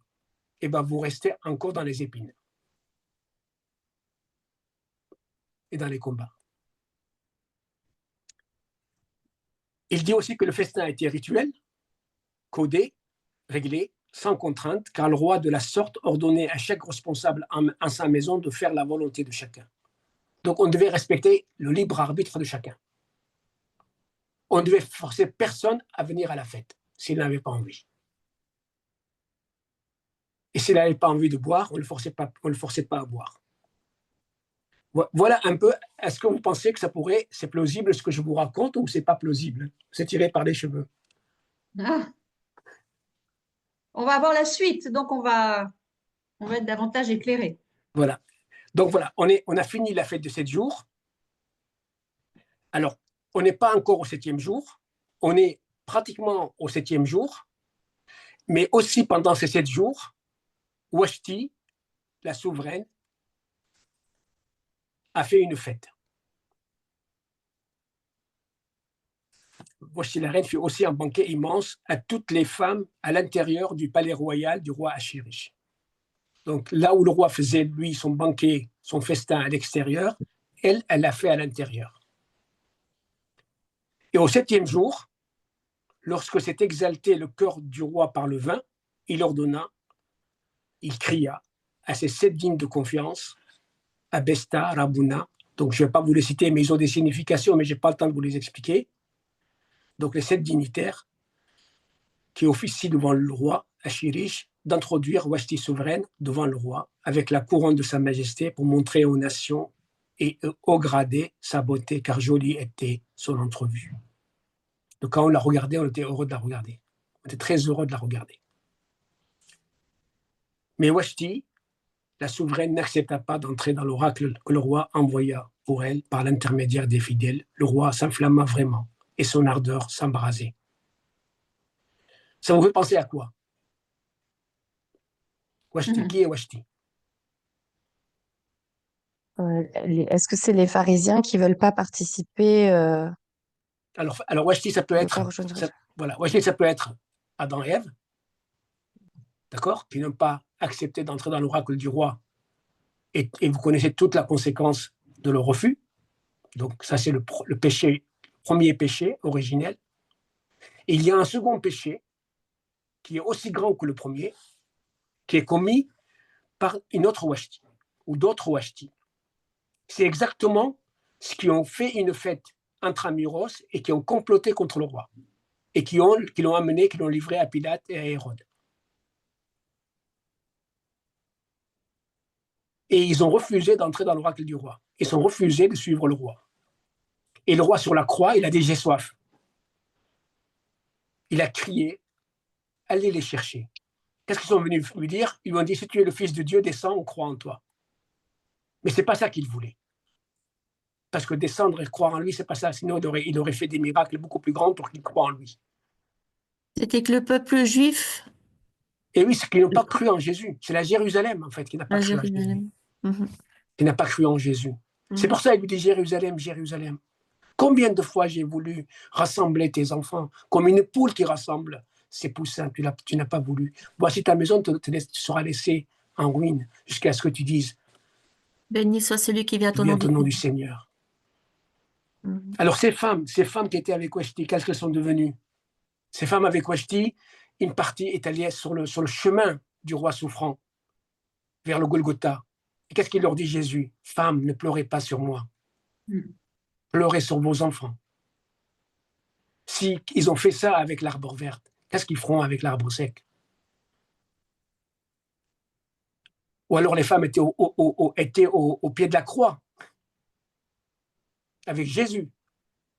vous restez encore dans les épines et dans les combats. Il dit aussi que le festin était rituel, codé, réglé, sans contrainte, car le roi de la sorte ordonnait à chaque responsable en sa maison de faire la volonté de chacun. Donc, on devait respecter le libre arbitre de chacun. On ne devait forcer personne à venir à la fête s'il n'avait pas envie. Et s'il n'avait pas envie de boire, on ne le forçait pas à boire. Voilà un peu, est-ce que vous pensez que c'est plausible ce que je vous raconte ou c'est pas plausible? C'est tiré par les cheveux. Ah. On va avoir la suite, donc on va être davantage éclairé. Voilà. Donc voilà, on a fini la fête de 7 jours. Alors, on n'est pas encore au 7e jour, on est pratiquement au 7e jour, mais aussi pendant ces 7 jours, Washti, la souveraine, a fait une fête. Washti la reine fait aussi un banquet immense à toutes les femmes à l'intérieur du palais royal du roi Achirish. Donc là où le roi faisait, lui, son banquet, son festin à l'extérieur, elle l'a fait à l'intérieur. Et au 7e jour, lorsque s'est exalté le cœur du roi par le vin, il ordonna, il cria à ses 7 dignes de confiance, à Besta, Rabouna, donc je ne vais pas vous les citer, mais ils ont des significations, mais je n'ai pas le temps de vous les expliquer. Donc les 7 dignitaires qui officient devant le roi, Achirish, d'introduire Washti souveraine devant le roi, avec la couronne de sa majesté pour montrer aux nations et au gradé sa beauté, car jolie était son entrevue. Donc quand on la regardait, on était heureux de la regarder. On était très heureux de la regarder. Mais Washti, la souveraine, n'accepta pas d'entrer dans l'oracle que le roi envoya pour elle par l'intermédiaire des fidèles. Le roi s'enflamma vraiment et son ardeur s'embrasait. Ça vous fait penser à quoi? Washti, qui est Washti? Est-ce que c'est les pharisiens qui veulent pas participer Alors Washti, ça peut être, voilà, Washti, ça peut être Adam et Ève, d'accord, qui n'ont pas accepté d'entrer dans l'oracle du roi, et vous connaissez toute la conséquence de leur refus. Donc ça, c'est le péché, premier péché originel. Et il y a un second péché qui est aussi grand que le premier, qui est commis par une autre Washti ou d'autres Washti. C'est exactement ce qui ont fait une fête intramuros et qui ont comploté contre le roi et qui l'ont amené, qui l'ont livré à Pilate et à Hérode. Et ils ont refusé d'entrer dans l'oracle du roi. Ils ont refusé de suivre le roi. Et le roi sur la croix, il a dit j'ai soif. Il a crié, allez les chercher. Qu'est-ce qu'ils sont venus lui dire? Ils lui ont dit si tu es le Fils de Dieu, descends, on croit en toi. Mais ce n'est pas ça qu'ils voulaient. Parce que descendre et croire en lui, ce n'est pas ça. Sinon, il aurait fait des miracles beaucoup plus grands pour qu'ils croient en lui. C'était que le peuple juif. Et oui, c'est qu'ils n'ont pas cru en Jésus. C'est la Jérusalem, en fait, qui n'a pas cru en Jésus. Qui n'a pas cru en Jésus. C'est pour ça qu'il lui dit Jérusalem, Jérusalem. Combien de fois j'ai voulu rassembler tes enfants, comme une poule qui rassemble ses poussins, tu n'as pas voulu. Voici ta maison tu seras laissée en ruine jusqu'à ce que tu dises béni soit celui qui vient au nom du Seigneur. Alors ces femmes qui étaient avec Washti, qu'est-ce qu'elles sont devenues? Ces femmes avec Washti, une partie est allée sur le chemin du roi souffrant, vers le Golgotha. Et qu'est-ce qu'il leur dit Jésus? Femmes, ne pleurez pas sur moi. Pleurez sur vos enfants. Si ils ont fait ça avec l'arbre vert, qu'est-ce qu'ils feront avec l'arbre sec? Ou alors les femmes étaient au pied de la croix avec Jésus.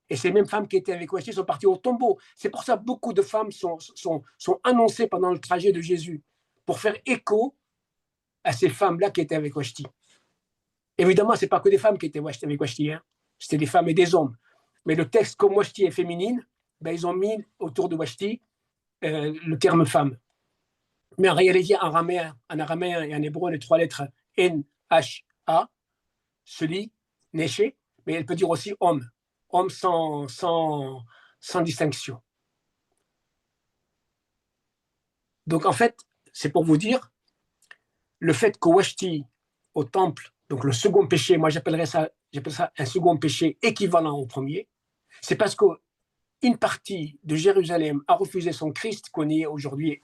Et ces mêmes femmes qui étaient avec Washti sont parties au tombeau. C'est pour ça que beaucoup de femmes sont annoncées pendant le trajet de Jésus, pour faire écho à ces femmes-là qui étaient avec Washti. Évidemment, ce n'est pas que des femmes qui étaient avec Washti, hein. C'était des femmes et des hommes. Mais le texte, comme Washti est féminine, ben, ils ont mis autour de Washti le terme femme. Mais en réalité, en araméen et en hébreu, les 3 lettres N-H-A se lit Néché, mais elle peut dire aussi homme. Homme sans distinction. Donc en fait, c'est pour vous dire, le fait que Washti au temple, donc le second péché, moi j'appelle ça un second péché équivalent au premier, c'est parce qu'une partie de Jérusalem a refusé son Christ qu'on est aujourd'hui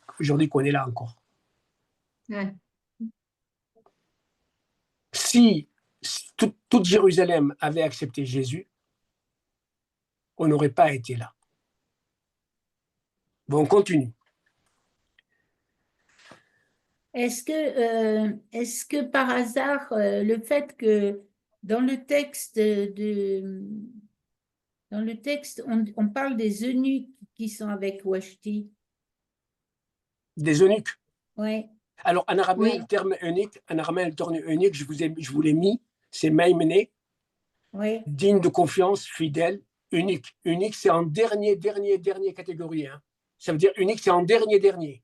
qu'on est là encore. Ouais. Si toute toute Jérusalem avait accepté Jésus, on n'aurait pas été là. Bon, on continue. Est-ce que par hasard, le fait que dans le texte on parle des eunuques qui sont avec Washti? Des eunuques. Oui. Alors, en araméen, Oui. le terme eunuque, je vous l'ai mis, c'est maïmené, Oui. digne de confiance, fidèle, unique. Unique, c'est en dernier catégorie. Hein. Ça veut dire unique, c'est en dernier.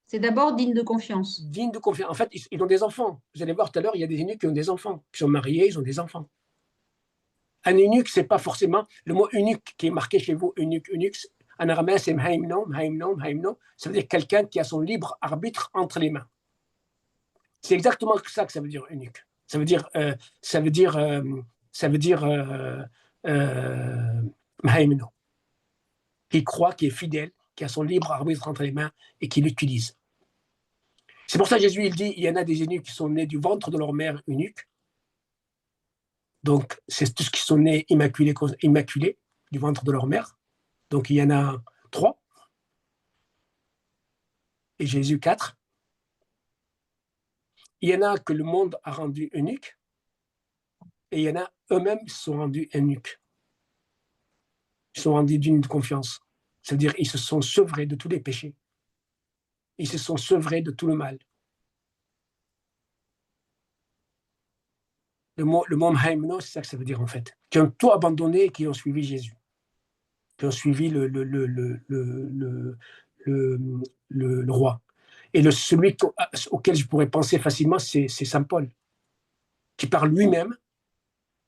C'est d'abord digne de confiance. Digne de confiance. En fait, ils ont des enfants. Vous allez voir tout à l'heure, il y a des eunuques qui ont des enfants. Qui sont mariés, ils ont des enfants. Un eunuque, c'est pas forcément le mot unique qui est marqué chez vous, eunuque. En araméen, c'est mhaimno. Ça veut dire quelqu'un qui a son libre arbitre entre les mains. C'est exactement ça que ça veut dire unique. Ça veut dire mhaimno. Qui croit, qui est fidèle, qui a son libre arbitre entre les mains et qui l'utilise. C'est pour ça que Jésus il dit il y en a des eunuques qui sont nés du ventre de leur mère unique. Donc, c'est tous qui sont nés immaculés du ventre de leur mère. Donc, il y en a 3. Et Jésus 4. Il y en a que le monde a rendu unique. Et il y en a eux-mêmes qui sont rendus eunuques. Ils sont rendus dignes de confiance. C'est-à-dire ils se sont sevrés de tous les péchés. Ils se sont sevrés de tout le mal. Le mot haïmno, c'est ça que ça veut dire en fait. Qui ont tout abandonné et qui ont suivi Jésus. Qui ont suivi le roi. Et celui auquel je pourrais penser facilement, c'est Saint Paul, qui par lui-même,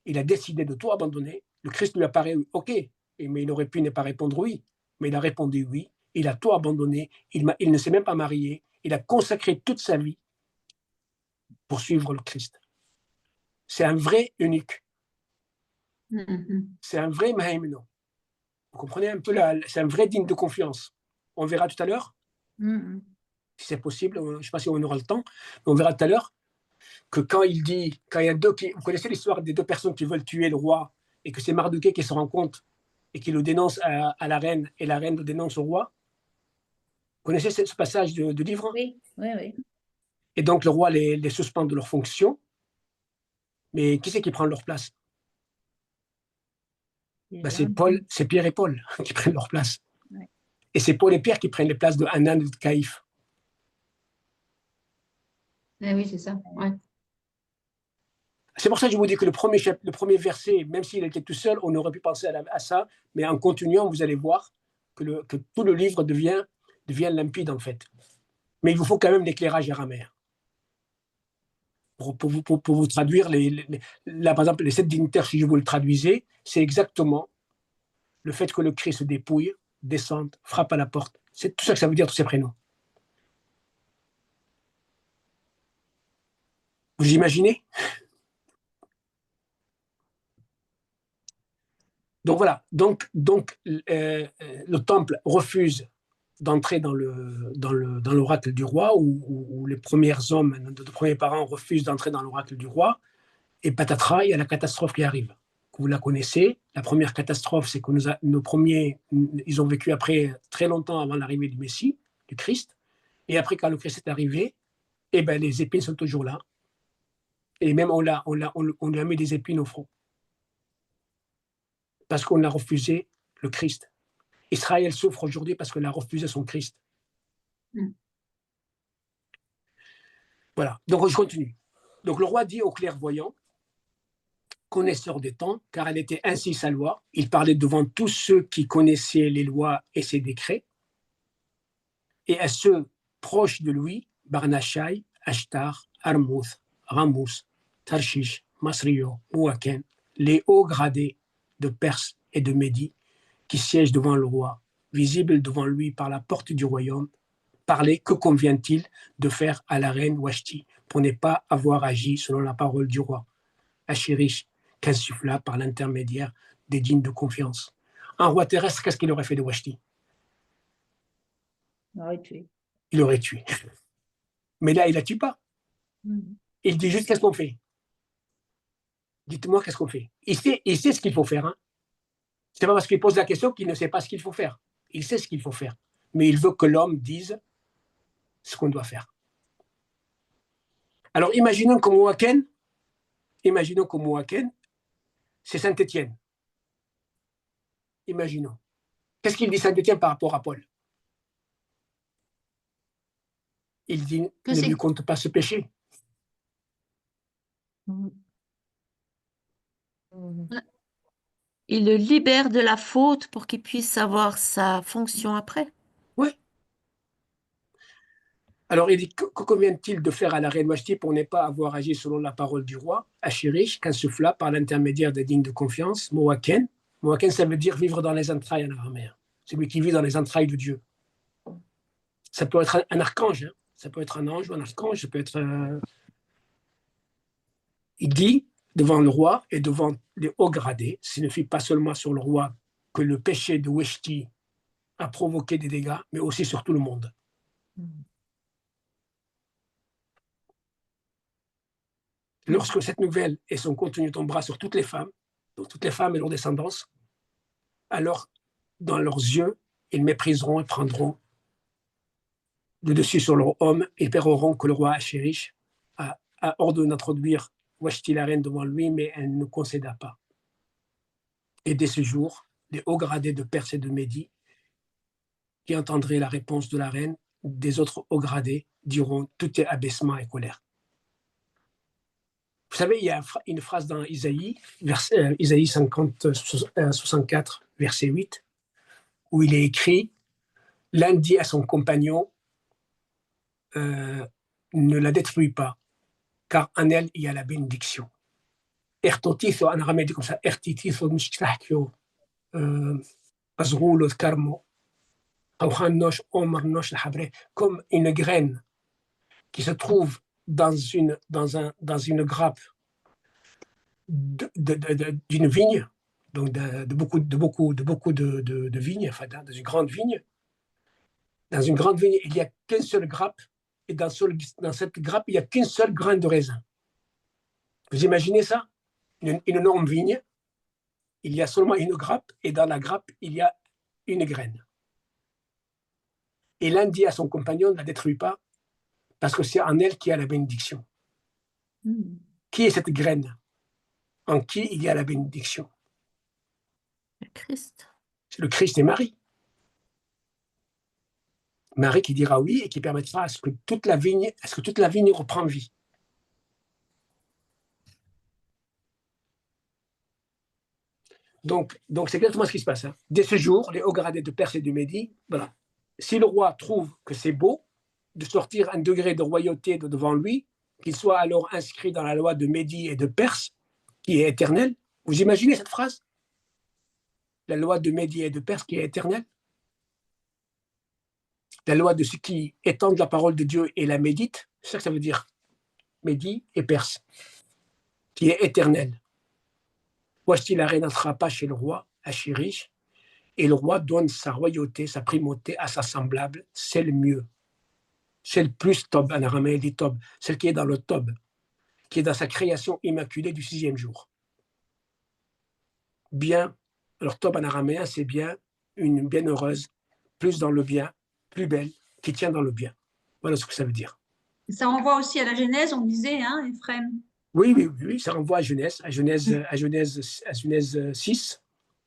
il a décidé de tout abandonner. Le Christ lui apparaît, ok, mais il aurait pu ne pas répondre oui, mais il a répondu oui, il a tout abandonné, il ne s'est même pas marié, il a consacré toute sa vie pour suivre le Christ. C'est un vrai eunuque. C'est un vrai mahémeno. Vous comprenez un peu, c'est un vrai digne de confiance. On verra tout à l'heure, si c'est possible, je ne sais pas si on aura le temps, mais on verra tout à l'heure que quand il y a vous connaissez l'histoire des 2 personnes qui veulent tuer le roi, et que c'est Mardokhée qui se rend compte et qui le dénonce à la reine, et la reine le dénonce au roi. Vous connaissez ce passage de livre? Oui. Et donc le roi les suspend de leur fonction, mais qui c'est qui prend leur place? C'est Pierre et Paul qui prennent leur place. Ouais. Et c'est Paul et Pierre qui prennent les places de Hanan et de Caïphe. Oui, c'est ça. Ouais. C'est pour ça que je vous dis que le premier verset, même s'il était tout seul, on aurait pu penser à ça, mais en continuant, vous allez voir que tout le livre devient limpide en fait. Mais il vous faut quand même l'éclairage araméen. Pour vous traduire, là par exemple, les 7 dignitaires, si je vous le traduisais, c'est exactement le fait que le Christ se dépouille, descende, frappe à la porte. C'est tout ça que ça veut dire, tous ces prénoms. Vous imaginez? Donc voilà, donc le temple refuse d'entrer dans l'oracle du roi, où les premiers hommes, nos 2 premiers parents refusent d'entrer dans l'oracle du roi, et patatras, il y a la catastrophe qui arrive. Vous la connaissez. La première catastrophe, c'est que nos premiers, ils ont vécu après très longtemps avant l'arrivée du Messie, du Christ, et après quand le Christ est arrivé, eh ben, les épines sont toujours là, et même on lui a mis des épines au front, parce qu'on a refusé le Christ. Israël souffre aujourd'hui parce qu'on a refusé son Christ. Voilà, donc je continue. Donc le roi dit au clairvoyant, connaisseur des temps, car elle était ainsi sa loi, il parlait devant tous ceux qui connaissaient les lois et ses décrets, et à ceux proches de lui, Barnachai, Ashtar, Armouth, Ramous, Tarshish, Masrio, Mouaken, les hauts gradés de Perse et de Médie, qui siègent devant le roi, visibles devant lui par la porte du royaume, parlaient que convient-il de faire à la reine Washti pour ne pas avoir agi selon la parole du roi, Achérish, qu'insuffla par l'intermédiaire des dignes de confiance. Un roi terrestre, qu'est-ce qu'il aurait fait de Washti? Il aurait tué. Mais là, il ne la tue pas. Il dit juste qu'est-ce qu'on fait? Dites-moi qu'est-ce qu'on fait. Il sait ce qu'il faut faire. Hein. C'est pas parce qu'il pose la question qu'il ne sait pas ce qu'il faut faire. Il sait ce qu'il faut faire. Mais il veut que l'homme dise ce qu'on doit faire. Alors, imaginons que Moaken, c'est Saint-Étienne. Imaginons. Qu'est-ce qu'il dit Saint-Étienne par rapport à Paul? Il dit, ne lui compte pas ce péché. Il le libère de la faute pour qu'il puisse avoir sa fonction après. Oui. Alors, il dit, que convient-il de faire à la reine Vashti pour ne pas avoir agi selon la parole du roi, Achirish, qu'insuffla par l'intermédiaire des dignes de confiance, Moaken. Moaken, ça veut dire vivre dans les entrailles en araméen. Celui qui vit dans les entrailles de Dieu. Ça peut être un archange, hein. Ça peut être un ange ou un archange, ça peut être... Il dit, devant le roi et devant les hauts gradés, signifie pas seulement sur le roi que le péché de Vashti a provoqué des dégâts, mais aussi sur tout le monde. Lorsque cette nouvelle et son contenu tombera sur toutes les femmes et leurs descendants, alors, dans leurs yeux, ils mépriseront et prendront le dessus sur leur homme et péreront que le roi Achérish a ordonné d'introduire Vashti la reine devant lui, mais elle ne concéda pas. Et dès ce jour, les hauts gradés de Perse et de Médie, qui entendraient la réponse de la reine, des autres hauts gradés diront tout est abaissement et colère. Vous savez, il y a une phrase dans Isaïe, Isaïe 64, verset 8, où il est écrit « L'un dit à son compagnon, ne la détruis pas, car en elle, il y a la bénédiction. » Ertotifo, en araméen, comme ça, Ertitifo, Mishkahkyo, Azroul, Karmo, comme une graine qui se trouve dans une grappe d'une vigne, donc de beaucoup de vignes, enfin dans une grande vigne. Dans une grande vigne, il n'y a qu'une seule grappe, et dans cette grappe, il n'y a qu'une seule graine de raisin. Vous imaginez ça? Une énorme vigne, il y a seulement une grappe, et dans la grappe, il y a une graine. Et l'un dit à son compagnon, ne la détruis pas, parce que c'est en elle qu'il y a la bénédiction. Qui est cette graine? En qui il y a la bénédiction? Le Christ. C'est le Christ et Marie. Marie qui dira oui et qui permettra à ce que toute la vigne reprend vie. Donc c'est exactement ce qui se passe. Hein. Dès ce jour, les hauts gradés de Perse et de Médie, voilà. Si le roi trouve que c'est beau de sortir un degré de royauté devant lui, qu'il soit alors inscrit dans la loi de Médie et de Perse, qui est éternelle. Vous imaginez cette phrase? La loi de Médie et de Perse qui est éternelle. La loi de ceux qui étendent la parole de Dieu et la méditent, c'est ça que ça veut dire. Médie et Perse, qui est éternelle. Vashti la reine n'entrera pas chez le roi, Achirish, et le roi donne sa royauté, sa primauté à sa semblable, c'est le mieux. C'est le plus Tob, en araméen dit Tob, celle qui est dans le Tob, qui est dans sa création immaculée du 6e jour. Bien, alors Tob en araméen, c'est bien, une bienheureuse, plus dans le bien, plus belle, qui tient dans le bien. Voilà ce que ça veut dire. Ça renvoie aussi à la Genèse, on disait, hein, Ephrem? Oui, ça renvoie à Genèse 6.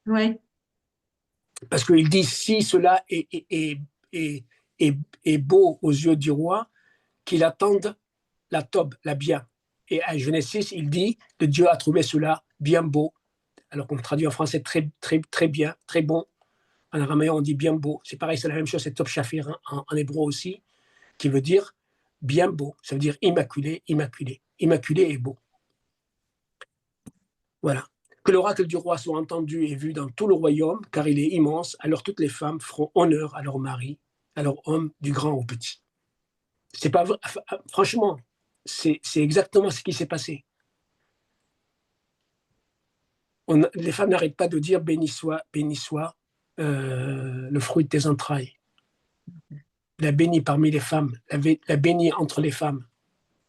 Oui. Parce qu'il dit, si cela est beau aux yeux du roi, qu'il attende la Tob, la bien. Et à Genèse 6, il dit, que Dieu a trouvé cela bien beau. Alors qu'on traduit en français très, très, très bien, très bon. En araméen, on dit bien beau. C'est pareil, c'est la même chose, c'est Tob Shafir en hébreu aussi, qui veut dire bien beau. Ça veut dire immaculé, immaculé. Immaculé et beau. Voilà. Que l'oracle du roi soit entendu et vu dans tout le royaume, car il est immense, alors toutes les femmes feront honneur à leur mari, à leur homme, du grand au petit. C'est pas vrai. Franchement, c'est exactement ce qui s'est passé. Les femmes n'arrêtent pas de dire béni soit le fruit de tes entrailles. La bénie parmi les femmes, la bénie entre les femmes.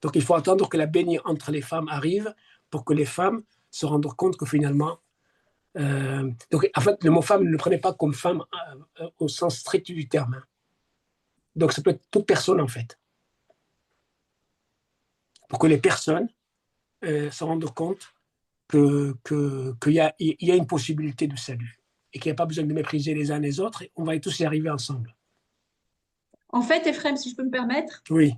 Donc il faut attendre que la bénie entre les femmes arrive pour que les femmes se rendre compte que finalement, donc en fait, le mot femme ne le prenait pas comme femme au sens strict du terme. Hein. Donc ça peut être toute personne en fait. Pour que les personnes se rendent compte qu'il y a une possibilité de salut et qu'il n'y a pas besoin de mépriser les uns les autres, et on va tous y arriver ensemble. En fait, Ephrem, si je peux me permettre, Oui,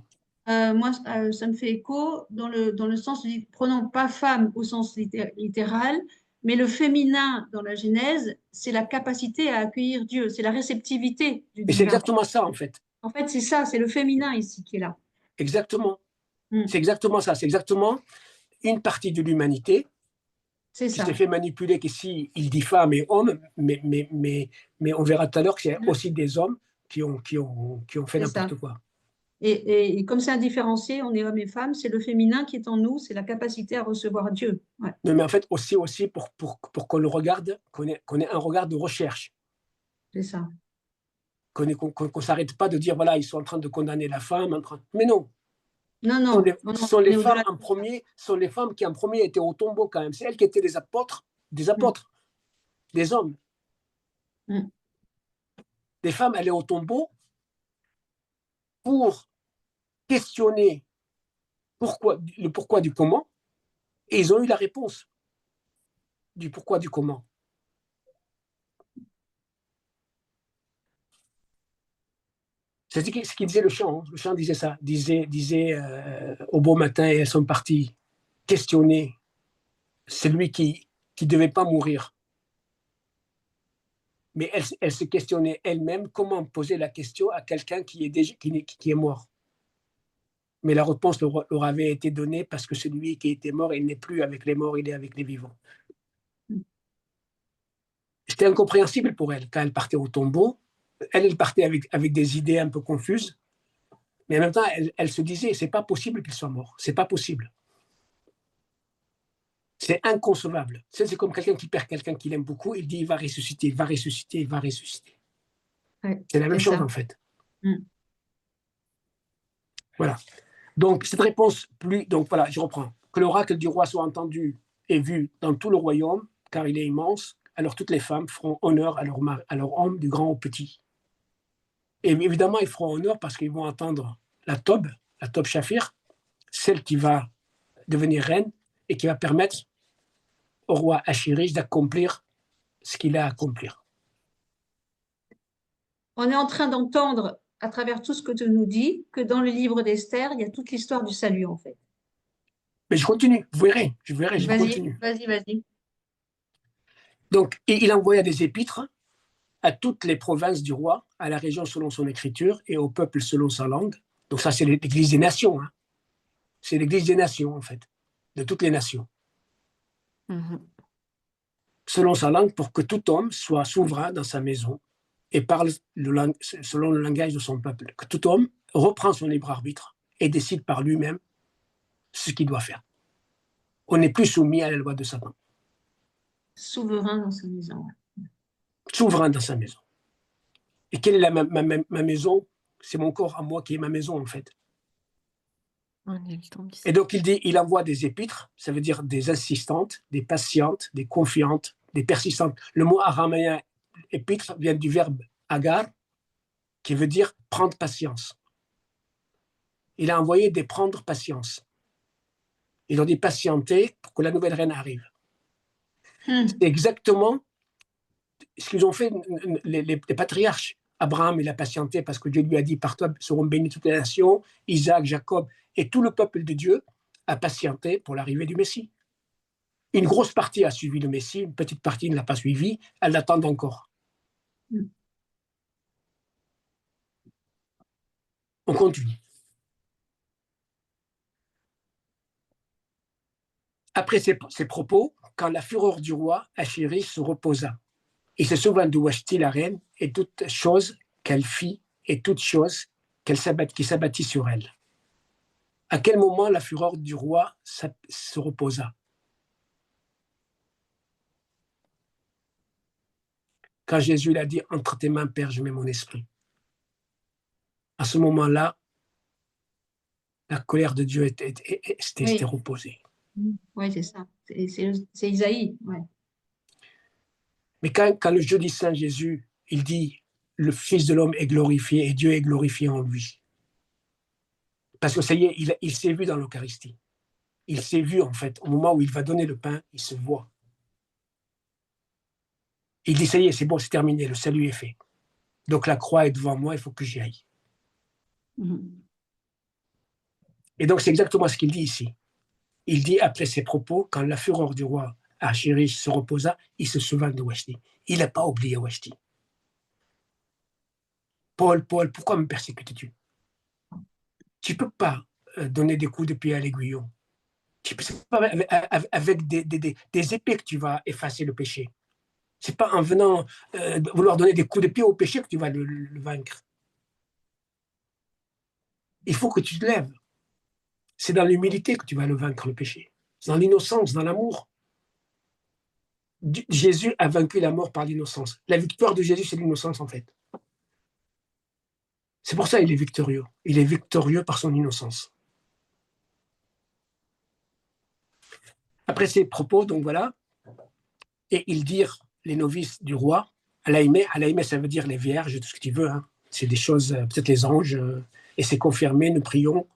moi, ça me fait écho dans le sens, prenons pas femme au sens littéral, mais le féminin dans la Genèse, c'est la capacité à accueillir Dieu, c'est la réceptivité du et c'est divin. exactement ça en fait. En fait, c'est ça, c'est le féminin ici qui est là. Exactement. Mm. C'est exactement ça. C'est exactement une partie de l'humanité C'est qui ça. s'est fait manipuler, qu'ici il dit femme et homme, mais on verra tout à l'heure qu'il y a aussi des hommes qui ont fait C'est ça. n'importe quoi. Et comme c'est indifférencié, on est homme et femme, c'est le féminin qui est en nous, c'est la capacité à recevoir Dieu. Ouais. Non, mais en fait, aussi pour qu'on le regarde, qu'on ait un regard de recherche. C'est ça. Qu'on ne s'arrête pas de dire, voilà, ils sont en train de condamner la femme. Mais non, Non, ce non, sont non, sont on les est femmes au-delà. en premier, sont les femmes qui en premier étaient au tombeau quand même. C'est elles qui étaient des apôtres, des hommes. Mm. Des femmes allaient au tombeau pour questionner le pourquoi du comment, et ils ont eu la réponse du pourquoi du comment. C'est ce qu'il disait le chant. Hein. Le chant disait ça. Disait au beau matin, et elles sont parties questionner celui qui ne devait pas mourir. Mais elle se questionnait elle-même comment poser la question à quelqu'un qui est mort. Mais la réponse leur avait été donnée parce que celui qui était mort, il n'est plus avec les morts, il est avec les vivants. C'était incompréhensible pour elle quand elle partait au tombeau. Elle partait avec des idées un peu confuses, mais en même temps, elle se disait, c'est pas possible qu'il soit mort, c'est pas possible. C'est inconcevable. C'est comme quelqu'un qui perd quelqu'un qu'il aime beaucoup, il dit, il va ressusciter, il va ressusciter, il va ressusciter. Ouais, c'est la même chose ça. en fait. Mm. Voilà. Donc, cette réponse, donc voilà, je reprends. Que l'oracle du roi soit entendu et vu dans tout le royaume, car il est immense, alors toutes les femmes feront honneur à leur homme, du grand au petit. Et évidemment, ils feront honneur parce qu'ils vont entendre la Tob Shafir, celle qui va devenir reine et qui va permettre au roi Achirish d'accomplir ce qu'il a à accomplir. On est en train d'entendre, à travers tout ce que tu nous dis, que dans le livre d'Esther, il y a toute l'histoire du salut, en fait. Mais je continue, vous verrez, je continue. Vas-y. Donc, il envoya des épîtres à toutes les provinces du roi, à la région selon son écriture et au peuple selon sa langue. Donc ça, c'est l'église des nations. Hein. C'est l'église des nations, en fait, de toutes les nations. Mhm. Selon sa langue, pour que tout homme soit souverain dans sa maison et parle selon le langage de son peuple. Que tout homme reprend son libre arbitre et décide par lui-même ce qu'il doit faire. On n'est plus soumis à la loi de Satan. Souverain dans sa maison. Souverain dans sa maison. Et quelle est ma maison? C'est mon corps à moi qui est ma maison, en fait. Et donc, il envoie des épîtres, ça veut dire des insistantes, des patientes, des confiantes, des persistantes. Le mot araméen épître vient du verbe agar, qui veut dire prendre patience. Il a envoyé des prendre patience. Ils ont dit patienter pour que la nouvelle reine arrive. C'est exactement ce qu'ils ont fait les patriarches. Abraham, il a patienté parce que Dieu lui a dit, par toi seront bénies toutes les nations. Isaac, Jacob et tout le peuple de Dieu a patienté pour l'arrivée du Messie. Une grosse partie a suivi le Messie, une petite partie ne l'a pas suivi, elle l'attend encore. On continue. Après ces propos, quand la fureur du roi, Achirish se reposa. Il se souvint de Washti, la reine, et toutes choses qu'elle fit, et toutes choses qui s'abattit sur elle. À quel moment la fureur du roi se reposa? Quand Jésus l'a dit, entre tes mains, Père, je mets mon esprit. À ce moment-là, la colère de Dieu s'était reposée. Oui, c'est ça. C'est Isaïe. Ouais. Mais quand le jeudi saint Jésus, il dit le Fils de l'homme est glorifié et Dieu est glorifié en lui. Parce que ça y est, il s'est vu dans l'Eucharistie. Il s'est vu, en fait, au moment où il va donner le pain, il se voit. Il dit, ça y est, c'est bon, c'est terminé, le salut est fait. Donc la croix est devant moi, il faut que j'y aille. Et donc c'est exactement ce qu'il dit ici. Il dit, après ses propos, quand la fureur du roi Achérish se reposa, il se souvint de Washti. Il n'a pas oublié Washti. Paul, pourquoi me persécutes-tu? Tu ne peux pas donner des coups de pied à l'aiguillon. Ce n'est pas avec des épées que tu vas effacer le péché. Ce n'est pas en venant vouloir donner des coups de pied au péché que tu vas le vaincre. Il faut que tu te lèves. C'est dans l'humilité que tu vas le vaincre, le péché. C'est dans l'innocence, dans l'amour. Jésus a vaincu la mort par l'innocence. La victoire de Jésus, c'est l'innocence, en fait. C'est pour ça qu'il est victorieux. Il est victorieux par son innocence. Après ces propos, donc voilà, et ils dirent, les novices du roi, Alaïmé, ça veut dire les vierges, tout ce que tu veux, hein. C'est des choses, peut-être les anges, et c'est confirmé, nous prions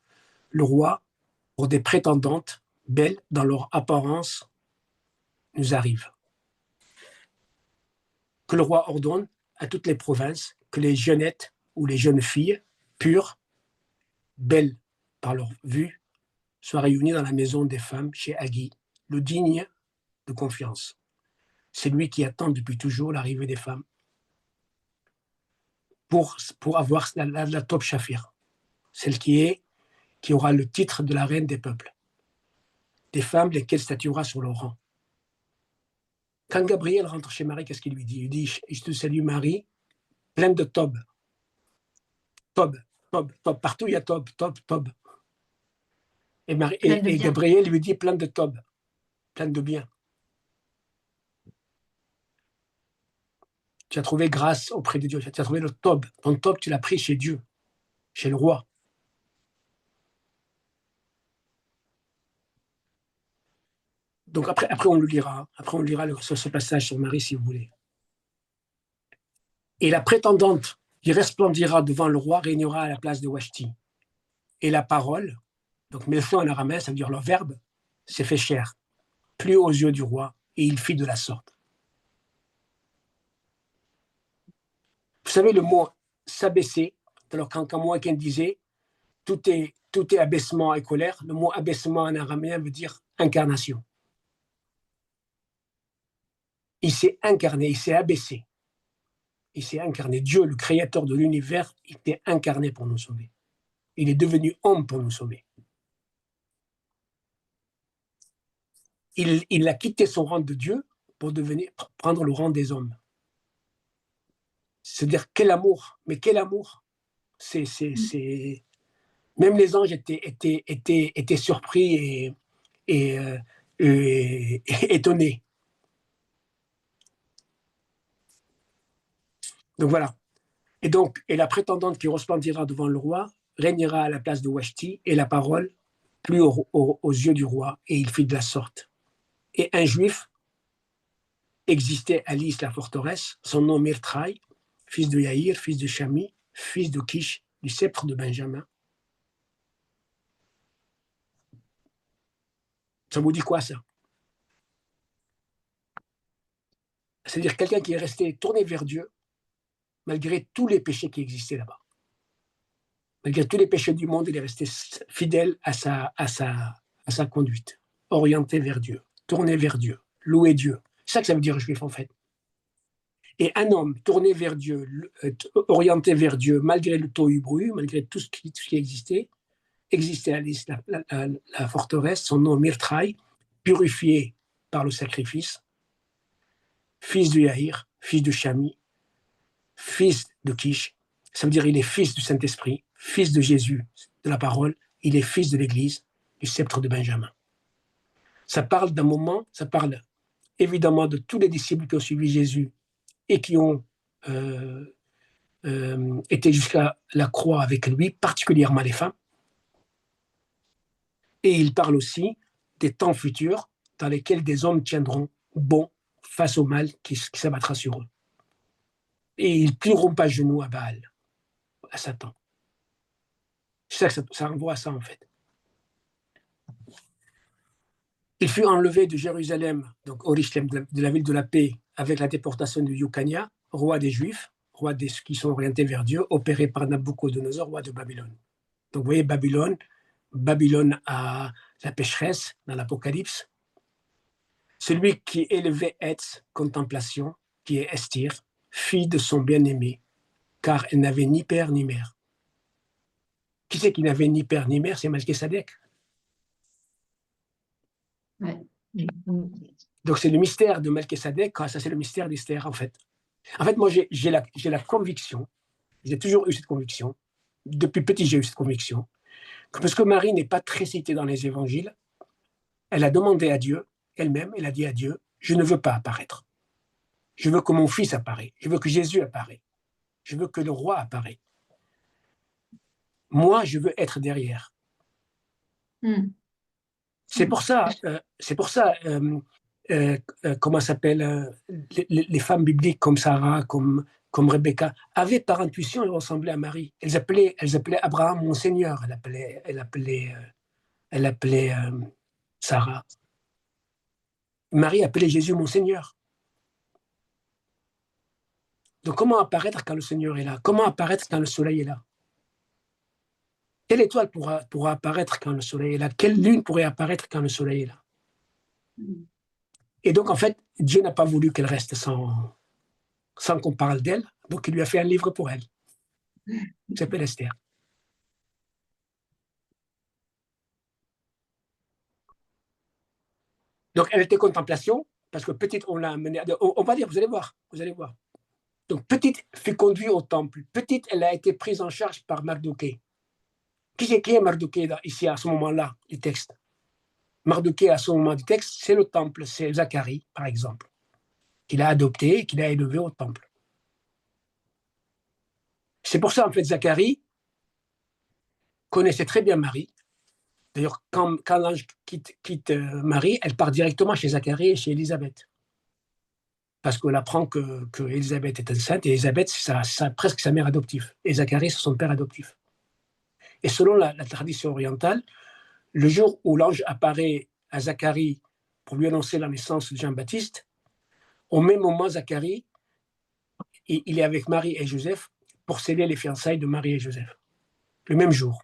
le roi pour des prétendantes belles dans leur apparence nous arrivent. Que le roi ordonne à toutes les provinces que les jeunettes ou les jeunes filles pures, belles par leur vue, soient réunies dans la maison des femmes chez Agui, le digne de confiance. C'est lui qui attend depuis toujours l'arrivée des femmes pour avoir la top Shafir, celle qui aura le titre de la reine des peuples, des femmes lesquelles statuera sur leur rang. Quand Gabriel rentre chez Marie, qu'est-ce qu'il lui dit? Il dit, je te salue Marie, pleine de Tob. Tob. Partout il y a Tob. Et Gabriel lui dit plein de Tob, plein de bien. Tu as trouvé grâce auprès de Dieu, tu as trouvé le Tob. Ton Tob, tu l'as pris chez Dieu, chez le roi. Donc après on le lira. Après on lira ce passage sur Marie, si vous voulez. Et la prétendante qui resplendira devant le roi régnera à la place de Washti. Et la parole, donc Melchon en araméen, ça veut dire le verbe, s'est fait chair, plus aux yeux du roi, et il fit de la sorte. Vous savez le mot s'abaisser, alors quand Moïkin disait tout est abaissement et colère, le mot abaissement en araméen veut dire incarnation. Il s'est incarné, il s'est abaissé. Il s'est incarné. Dieu, le créateur de l'univers, il était incarné pour nous sauver. Il est devenu homme pour nous sauver. Il a quitté son rang de Dieu pour prendre le rang des hommes. C'est-à-dire, quel amour, mais quel amour. Même les anges étaient surpris et étonnés. Donc voilà. Et la prétendante qui resplendira devant le roi régnera à la place de Washti, et la parole plus aux yeux du roi, et il fit de la sorte. Et un juif existait à Lys, la forteresse, son nom Mirtraï, fils de Yaïr, fils de Shami, fils de Kish, du sceptre de Benjamin. Ça vous dit quoi, ça? C'est-à-dire quelqu'un qui est resté tourné vers Dieu, malgré tous les péchés qui existaient là-bas. Malgré tous les péchés du monde, il est resté fidèle à sa conduite, orienté vers Dieu, tourné vers Dieu, loué Dieu. C'est ça que ça veut dire juif, en fait. Et un homme tourné vers Dieu, orienté vers Dieu, malgré le tohu-bohu, malgré tout ce qui existait à Lys, la forteresse, son nom Mirtraï, purifié par le sacrifice, fils de Yaïr, fils de Shami, fils de Kish, ça veut dire il est fils du Saint-Esprit, fils de Jésus, de la parole, il est fils de l'Église, du sceptre de Benjamin. Ça parle d'un moment, ça parle évidemment de tous les disciples qui ont suivi Jésus et qui ont été jusqu'à la croix avec lui, particulièrement les femmes. Et il parle aussi des temps futurs dans lesquels des hommes tiendront bon face au mal qui s'abattra sur eux. Et ils ne plieront pas genoux à Baal, à Satan. C'est ça que ça renvoie à ça, en fait. Il fut enlevé de Jérusalem, donc Orichlem, de la ville de la paix, avec la déportation de Yukania, roi des Juifs, roi des qui sont orientés vers Dieu, opéré par Nabucodonosor, roi de Babylone. Donc vous voyez Babylone à la pécheresse dans l'Apocalypse. Celui qui élevait Etz, contemplation, qui est Estir, fille de son bien-aimé, car elle n'avait ni père ni mère. Qui c'est qui n'avait ni père ni mère? C'est Melchisedec. Ouais. Donc c'est le mystère de Melchisedec, ça c'est le mystère d'Esther en fait. En fait, moi j'ai la conviction, j'ai toujours eu cette conviction, depuis petit j'ai eu cette conviction, que parce que Marie n'est pas très citée dans les évangiles, elle a demandé à Dieu, elle-même, elle a dit à Dieu, je ne veux pas apparaître. Je veux que mon fils apparaisse, je veux que Jésus apparaisse, je veux que le roi apparaisse. Moi, je veux être derrière. C'est pour ça, comment s'appelle, les femmes bibliques comme Sarah, comme Rebecca, avaient par intuition, elles ressemblaient à Marie. Elles appelaient Abraham mon Seigneur, elle appelait Sarah. Marie appelait Jésus mon Seigneur. Donc comment apparaître quand le Seigneur est là? Comment apparaître quand le soleil est là? Quelle étoile pourra apparaître quand le soleil est là? Quelle lune pourrait apparaître quand le soleil est là? Et donc, en fait, Dieu n'a pas voulu qu'elle reste sans qu'on parle d'elle, donc il lui a fait un livre pour elle. Il s'appelle Esther. Donc, elle était contemplation, parce que petite, on l'a amenée, on va dire, vous allez voir. Donc, petite fut conduite au temple. Petite, elle a été prise en charge par Mardoché. Qui est Mardoché ici, à ce moment-là, du texte? Mardoché, à ce moment du texte, c'est le temple, c'est Zacharie, par exemple, qu'il a adopté et qu'il a élevé au temple. C'est pour ça, en fait, Zacharie connaissait très bien Marie. D'ailleurs, quand l'ange quitte Marie, elle part directement chez Zacharie et chez Élisabeth. Parce qu'elle apprend que Élisabeth est enceinte, et Élisabeth, c'est presque sa mère adoptive. Et Zacharie, c'est son père adoptif. Et selon la tradition orientale, le jour où l'ange apparaît à Zacharie pour lui annoncer la naissance de Jean-Baptiste, au même moment, Zacharie, il est avec Marie et Joseph pour sceller les fiançailles de Marie et Joseph. Le même jour.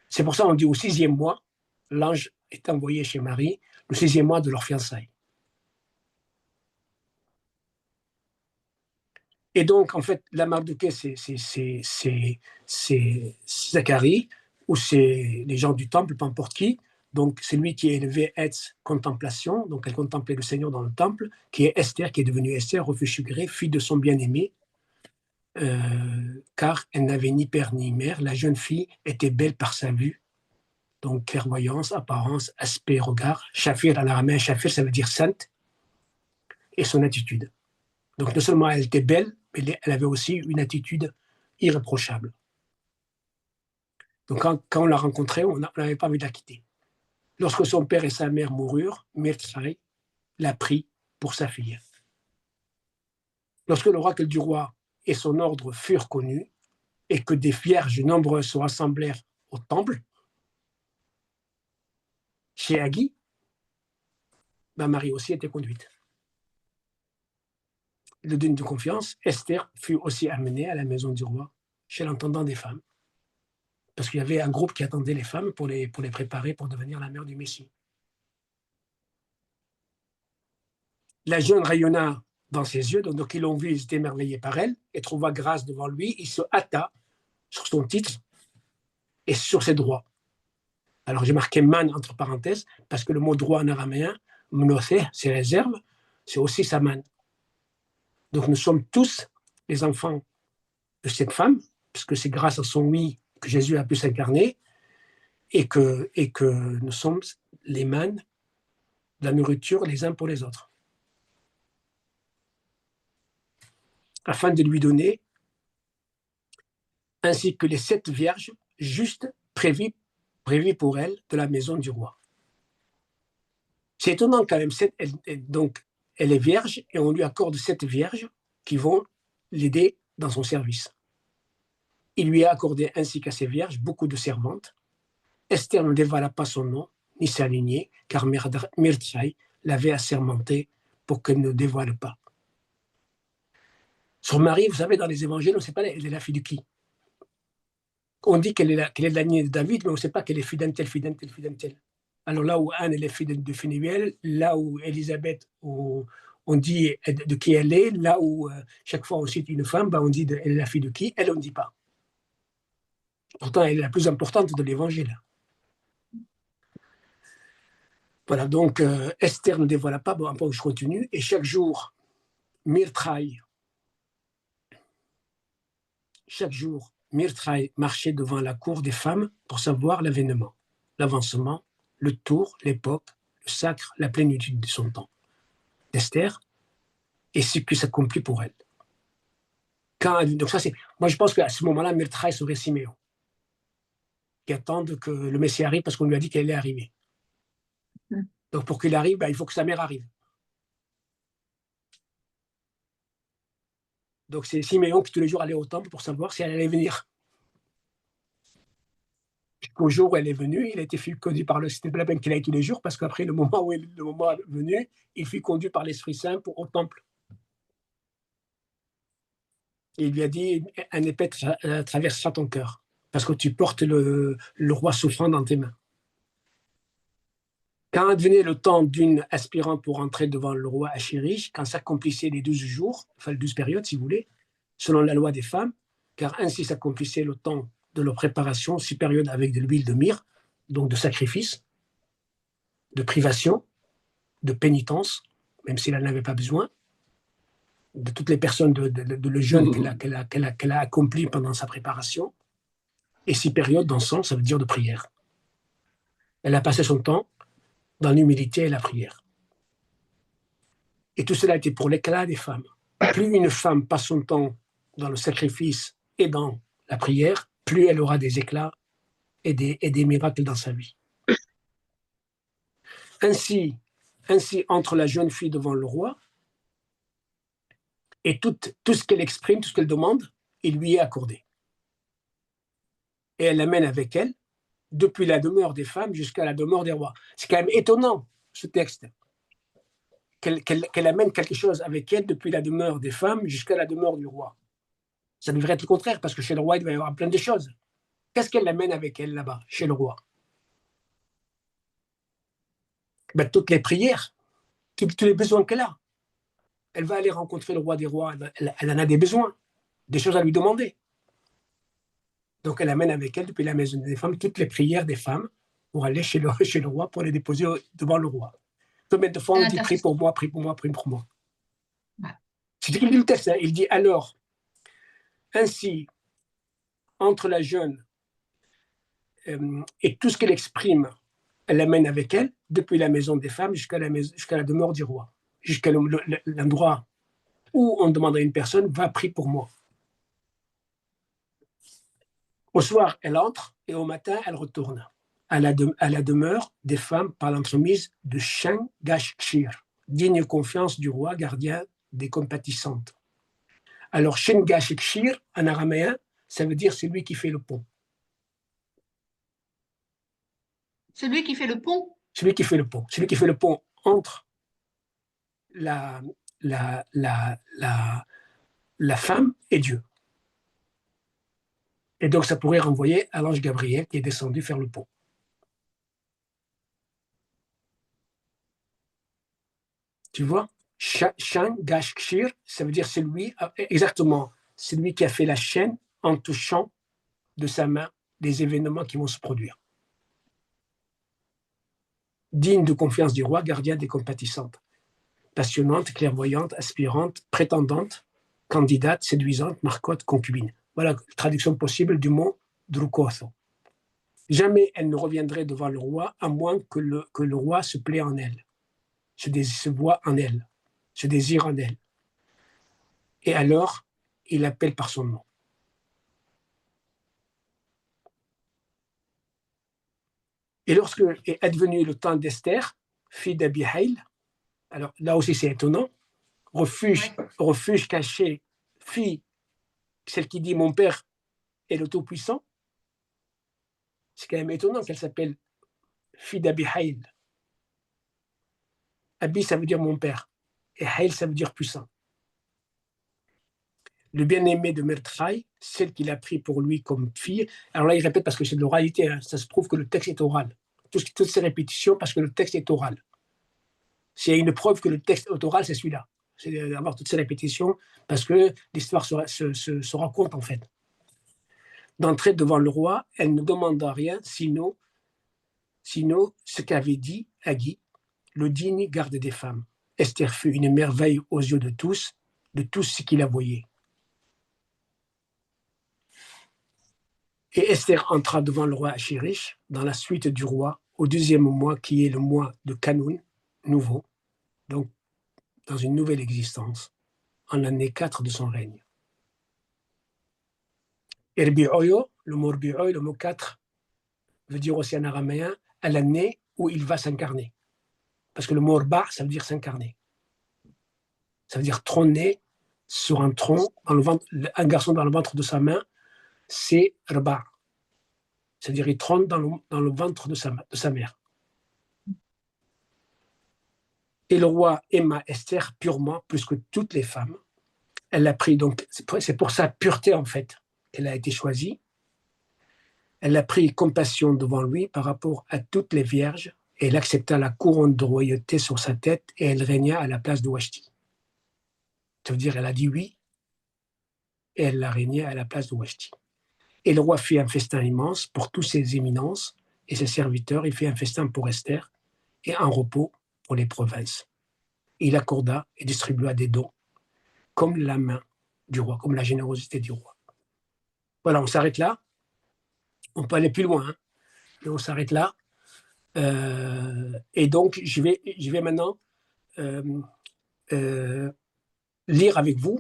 C'est pour ça qu'on dit au 6e mois, l'ange est envoyé chez Marie, le 6e mois de leur fiançailles. Et donc, en fait, la Mardoché, c'est Zacharie, ou c'est les gens du temple, peu importe qui. Donc, c'est lui qui est élevé Etz, contemplation, donc elle contemplait le Seigneur dans le temple, qui est Esther, qui est devenue Esther, refuge sugré, fille de son bien-aimé, car elle n'avait ni père ni mère. La jeune fille était belle par sa vue, donc clairvoyance, apparence, aspect, regard. Shafir, en araméen, Shafir, ça veut dire sainte, et son attitude. Donc, non seulement elle était belle, mais elle avait aussi une attitude irréprochable. Donc, quand on l'a rencontrée, on n'avait pas envie de la quitter. Lorsque son père et sa mère moururent, Mirthai l'a pris pour sa fille. Lorsque l'oracle du roi et son ordre furent connus, et que des vierges nombreuses se rassemblèrent au temple, chez Agi, Marie aussi était conduite. Le dîner de confiance, Esther fut aussi amenée à la maison du roi, chez l'intendant des femmes, parce qu'il y avait un groupe qui attendait les femmes pour les préparer pour devenir la mère du Messie. La jeune rayonna dans ses yeux, donc ils l'ont vu, ils étaient émerveillés par elle, et trouva grâce devant lui, il se hâta sur son titre et sur ses droits. Alors j'ai marqué man entre parenthèses, parce que le mot droit en araméen, mnothé, c'est réserve, c'est aussi sa man. Donc nous sommes tous les enfants de cette femme, puisque c'est grâce à son oui que Jésus a pu s'incarner, et que nous sommes les mains de la nourriture les uns pour les autres. Afin de lui donner, ainsi que les 7 vierges justes prévues pour elle de la maison du roi. C'est étonnant quand même. Donc, elle est vierge et on lui accorde 7 vierges qui vont l'aider dans son service. Il lui a accordé ainsi qu'à ses vierges beaucoup de servantes. Esther ne dévoila pas son nom ni sa lignée, car Mordechai l'avait assermenté pour qu'elle ne dévoile pas. Son mari, vous savez, dans les évangiles, on ne sait pas elle est la fille de qui. On dit qu'elle est de la lignée de David, mais on ne sait pas qu'elle est fille d'un tel, fille d'un tel, fille d'un tel. Alors là où Anne elle est fille de Phénuel, là où Élisabeth, on dit de qui elle est, là où chaque fois on cite une femme, on dit elle est la fille de qui, elle on ne dit pas. Pourtant, elle est la plus importante de l'évangile. Voilà, donc Esther ne dévoila pas, bon, je continue, et chaque jour, Mordechai marchait devant la cour des femmes pour savoir l'avènement, l'avancement, le tour, l'époque, le sacre, la plénitude de son temps d'Esther et ce qui s'accomplit pour elle. Donc ça, moi, je pense qu'à ce moment-là, Mordechai serait Siméon, qui attendent que le Messie arrive parce qu'on lui a dit qu'elle allait arriver. Donc pour qu'il arrive, il faut que sa mère arrive. Donc c'est Siméon qui tous les jours allait au temple pour savoir si elle allait venir. Jusqu'au jour où elle est venue, il a été conduit par c'était pas la peine qu'il aille tous les jours parce qu'après le moment venu, il fut conduit par l'Esprit Saint au temple. Et il lui a dit, un épée traversera ton cœur parce que tu portes le roi souffrant dans tes mains. Quand advenait le temps d'une aspirante pour entrer devant le roi Achérish, quand s'accomplissait les 12 jours, enfin les 12 périodes si vous voulez, selon la loi des femmes, car ainsi s'accomplissait le temps de leur préparation, 6 périodes avec de l'huile de myrrhe, donc de sacrifice, de privation, de pénitence, même s'il n'en avait pas besoin, de toutes les personnes, de le jeûne qu'elle a accompli pendant sa préparation, et 6 périodes d'encens, ça veut dire de prière. Elle a passé son temps dans l'humilité et la prière. Et tout cela était pour l'éclat des femmes. Plus une femme passe son temps dans le sacrifice et dans la prière, plus elle aura des éclats et des miracles dans sa vie. Ainsi, entre la jeune fille devant le roi et tout ce qu'elle exprime, tout ce qu'elle demande, il lui est accordé. Et elle l'amène avec elle depuis la demeure des femmes jusqu'à la demeure des rois. C'est quand même étonnant, ce texte, qu'elle amène quelque chose avec elle depuis la demeure des femmes jusqu'à la demeure du roi. Ça devrait être le contraire, parce que chez le roi, il va y avoir plein de choses. Qu'est-ce qu'elle amène avec elle là-bas, chez le roi? Toutes les prières, tous les besoins qu'elle a. Elle va aller rencontrer le roi des rois, elle en a des besoins, des choses à lui demander. Donc elle amène avec elle, depuis la maison des femmes, toutes les prières des femmes pour aller chez le roi, pour les déposer devant le roi. Combien de fois on dit prie pour moi, prie pour moi, prie pour moi. C'est ce qu'il dit le texte, hein. Il dit alors, ainsi, entre la jeune et tout ce qu'elle exprime, elle l'amène avec elle, depuis la maison des femmes jusqu'à la demeure du roi, jusqu'à l'endroit où on demande à une personne, va prier pour moi. Au soir, elle entre et au matin, elle retourne à la demeure des femmes par l'entremise de Shen-Gash-Kshir, digne confiance du roi, gardien des compatissantes. Alors, Shen-Gash-Kshir, en araméen, ça veut dire celui qui fait le pont. Celui qui fait le pont? Celui qui fait le pont. Celui qui fait le pont entre la femme et Dieu. Et donc, ça pourrait renvoyer à l'ange Gabriel qui est descendu faire le pont. Tu vois, Shan Gash Kshir, ça veut dire exactement, celui qui a fait la chaîne en touchant de sa main des événements qui vont se produire. Digne de confiance du roi, gardien des compatissantes. Passionnante, clairvoyante, aspirante, prétendante, candidate, séduisante, marcotte, concubine. Voilà la traduction possible du mot drukotho. Jamais elle ne reviendrait devant le roi, à moins que le roi se plaît en elle, se voit en elle, se désire en elle. Et alors, il l'appelle par son nom. Et lorsque est advenu le temps d'Esther, fille d'Abi Haïl. Alors là aussi, c'est étonnant. Refuge caché, fille, celle qui dit mon père est le Tout-Puissant. C'est quand même étonnant qu'elle s'appelle fille d'Abi Haïl. Abi, ça veut dire mon père. Et Haïl, ça veut dire puissant. Le bien-aimé de Merdchaï, celle qu'il a pris pour lui comme fille. Alors là, il répète parce que c'est de l'oralité. Hein. Ça se prouve que le texte est oral. Toutes ces répétitions parce que le texte est oral. S'il y a une preuve que le texte est oral, c'est celui-là. C'est d'avoir toutes ces répétitions parce que l'histoire se raconte en fait. D'entrer devant le roi, elle ne demanda rien, sinon ce qu'avait dit Haggai, le digne garde des femmes. Esther fut une merveille aux yeux de tous ce qui la voyaient. Et Esther entra devant le roi Achirish, dans la suite du roi, au 12e mois, qui est le mois de Canoun, nouveau, donc dans une nouvelle existence, en l'année 4 de son règne. Erbi'oyo, le mot Erbi'oyo, le mot 4, veut dire aussi en araméen, à l'année où il va s'incarner. Parce que le mot Orba, ça veut dire s'incarner. Ça veut dire trôner sur un tronc, dans le ventre, un garçon dans le ventre de sa main, c'est Rba. C'est-à-dire il trône dans le ventre de sa mère. Et le roi aima Esther purement, plus que toutes les femmes. Elle l'a pris, donc c'est pour sa pureté en fait qu'elle a été choisie. Elle a pris compassion devant lui par rapport à toutes les vierges, et elle accepta la couronne de royauté sur sa tête, et elle régna à la place de Washti. Ça veut dire elle a dit oui, et elle l'a régné à la place de Washti. Et le roi fit un festin immense pour tous ses éminences et ses serviteurs. Il fit un festin pour Esther et un repos pour les provinces. Il accorda et distribua des dons comme la main du roi, comme la générosité du roi. Voilà, on s'arrête là. On peut aller plus loin, hein, mais on s'arrête là. Et donc, je vais maintenant lire avec vous